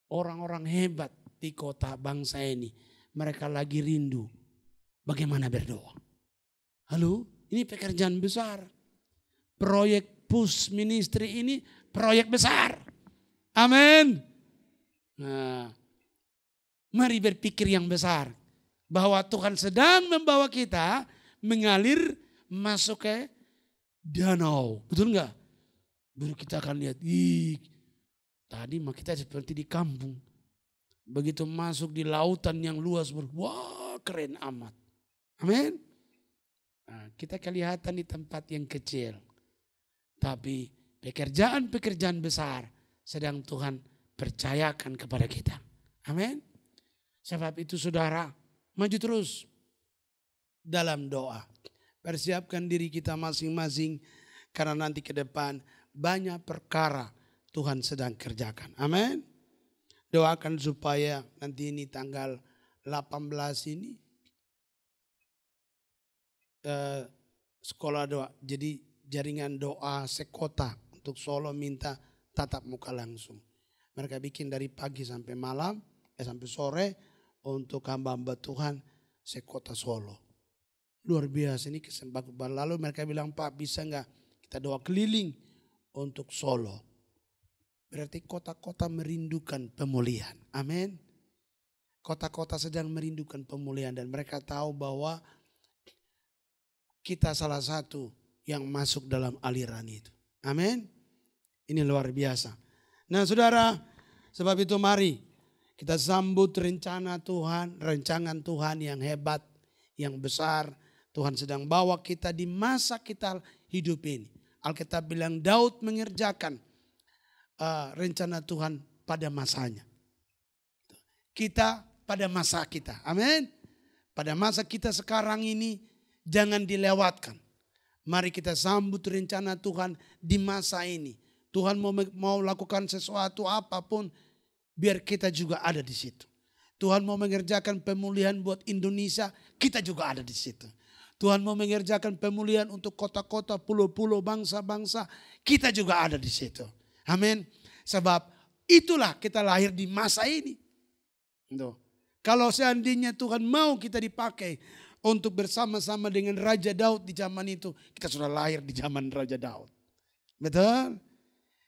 Orang-orang hebat di kota bangsa ini, mereka lagi rindu bagaimana berdoa. Halo, ini pekerjaan besar. Proyek push ministry ini proyek besar. Amin. Nah, mari berpikir yang besar. Bahwa Tuhan sedang membawa kita mengalir masuk ke danau. Betul enggak? Baru kita akan lihat, tadi mah kita seperti di kampung. Begitu masuk di lautan yang luas, wah keren amat. Amin. Nah, kita kelihatan di tempat yang kecil. Tapi pekerjaan-pekerjaan besar sedang Tuhan percayakan kepada kita. Amin. Sebab itu saudara, maju terus dalam doa. Persiapkan diri kita masing-masing karena nanti ke depan banyak perkara Tuhan sedang kerjakan. Amin. Doakan supaya nanti ini tanggal 18 ini sekolah doa. Jadi jaringan doa sekota untuk Solo minta tatap muka langsung. Mereka bikin dari pagi sampai malam, sampai sore untuk hamba-hamba Tuhan sekota Solo. Luar biasa ini kesempatan. Lalu mereka bilang, Pak bisa enggak kita doa keliling untuk Solo. Berarti kota-kota merindukan pemulihan. Amin. Kota-kota sedang merindukan pemulihan dan mereka tahu bahwa kita salah satu yang masuk dalam aliran itu. Amin. Ini luar biasa. Nah saudara, sebab itu mari kita sambut rencana Tuhan, rancangan Tuhan yang hebat, yang besar. Tuhan sedang bawa kita di masa kita hidup ini. Alkitab bilang Daud mengerjakan rencana Tuhan pada masanya. Kita pada masa kita. Amin. Pada masa kita sekarang ini jangan dilewatkan. Mari kita sambut rencana Tuhan di masa ini. Tuhan mau lakukan sesuatu apapun, biar kita juga ada di situ. Tuhan mau mengerjakan pemulihan buat Indonesia, kita juga ada di situ. Tuhan mau mengerjakan pemulihan untuk kota-kota, pulau-pulau, bangsa-bangsa, kita juga ada di situ. Amin. Sebab itulah kita lahir di masa ini. Kalau seandainya Tuhan mau kita dipakai untuk bersama-sama dengan Raja Daud di zaman itu, kita sudah lahir di zaman Raja Daud. Betul?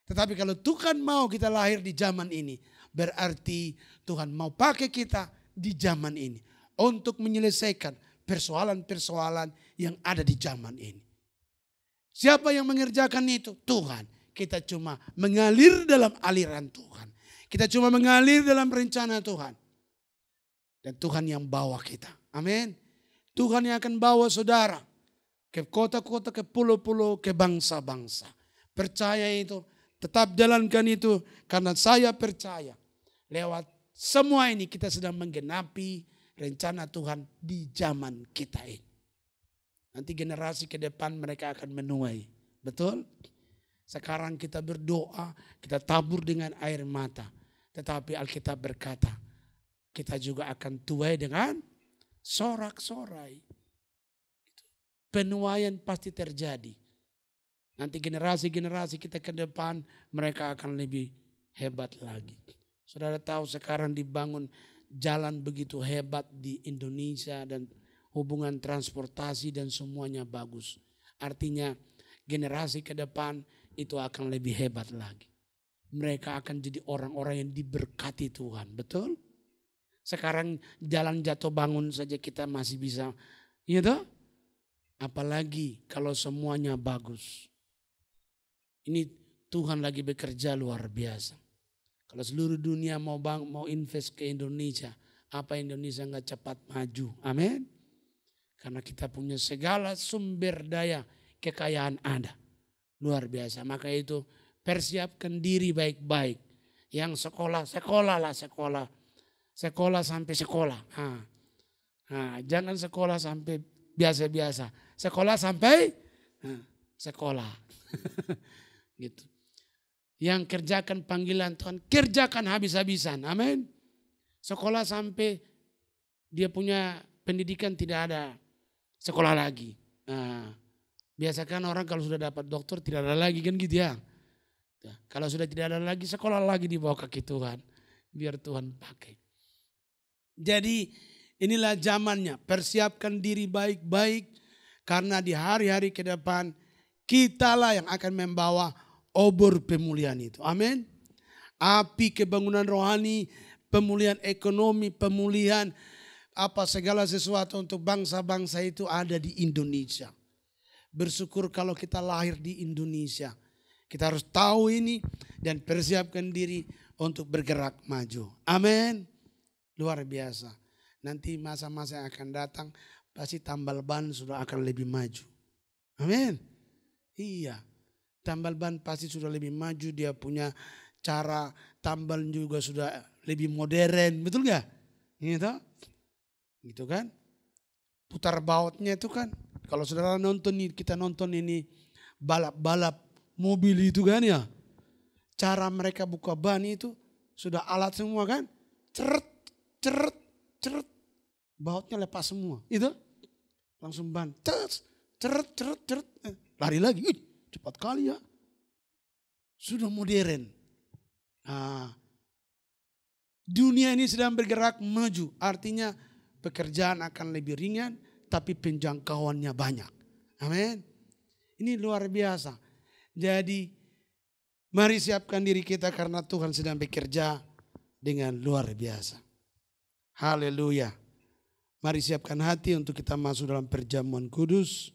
Tetapi kalau Tuhan mau kita lahir di zaman ini, berarti Tuhan mau pakai kita di zaman ini untuk menyelesaikan persoalan-persoalan yang ada di zaman ini. Siapa yang mengerjakan itu? Tuhan. Kita cuma mengalir dalam aliran Tuhan. Kita cuma mengalir dalam rencana Tuhan. Dan Tuhan yang bawa kita. Amin. Tuhan yang akan bawa saudara ke kota-kota, ke pulau-pulau, ke bangsa-bangsa. Percaya itu. Tetap jalankan itu karena saya percaya lewat semua ini kita sedang menggenapi rencana Tuhan di zaman kita ini. Nanti generasi ke depan mereka akan menuai. Betul? Sekarang kita berdoa, kita tabur dengan air mata. Tetapi Alkitab berkata, kita juga akan tuai dengan sorak-sorai. Penuaian pasti terjadi. Nanti generasi-generasi kita ke depan mereka akan lebih hebat lagi. Saudara tahu sekarang dibangun jalan begitu hebat di Indonesia dan hubungan transportasi dan semuanya bagus. Artinya generasi ke depan itu akan lebih hebat lagi. Mereka akan jadi orang-orang yang diberkati Tuhan. Betul? Sekarang jalan jatuh bangun saja kita masih bisa. Iya toh? Apalagi kalau semuanya bagus. Ini Tuhan lagi bekerja luar biasa. Kalau seluruh dunia mau invest ke Indonesia, apa Indonesia nggak cepat maju? Amin. Karena kita punya segala sumber daya kekayaan ada. Luar biasa. Maka itu persiapkan diri baik-baik. Yang sekolah, sekolahlah sekolah. Sekolah sampai sekolah. Jangan sekolah sampai biasa-biasa. Sekolah sampai sekolah. Gitu. Yang kerjakan panggilan Tuhan, kerjakan habis-habisan. Amin. Sekolah sampai dia punya pendidikan tidak ada sekolah lagi. Biasakan orang kalau sudah dapat doktor tidak ada lagi kan gitu ya. Kalau sudah tidak ada lagi sekolah lagi di bawah kaki Tuhan. Biar Tuhan pakai. Jadi inilah zamannya. Persiapkan diri baik-baik. Karena di hari-hari ke depan kitalah yang akan membawa obor pemulihan itu. Amin. Api kebangunan rohani, pemulihan ekonomi, pemulihan apa segala sesuatu untuk bangsa-bangsa itu ada di Indonesia. Bersyukur kalau kita lahir di Indonesia. Kita harus tahu ini dan persiapkan diri untuk bergerak maju. Amin. Luar biasa. Nanti masa-masa yang akan datang pasti tambal ban sudah akan lebih maju. Amin. Iya. Tambal ban pasti sudah lebih maju. Dia punya cara tambal juga sudah lebih modern. Betul gak? Gitu. Gitu kan. Putar bautnya itu kan. Kalau saudara nonton, kita nonton ini balap-balap mobil itu kan ya. Cara mereka buka ban itu sudah alat semua kan. Ceret, ceret, ceret. Bautnya lepas semua. Itu langsung ban. Ceret, ceret, ceret, ceret. Lari lagi. Cepat kali ya. Sudah modern. Dunia ini sedang bergerak maju. Artinya pekerjaan akan lebih ringan. Tapi penjangkauannya banyak. Amin. Ini luar biasa. Jadi mari siapkan diri kita karena Tuhan sedang bekerja dengan luar biasa. Haleluya. Mari siapkan hati untuk kita masuk dalam perjamuan kudus.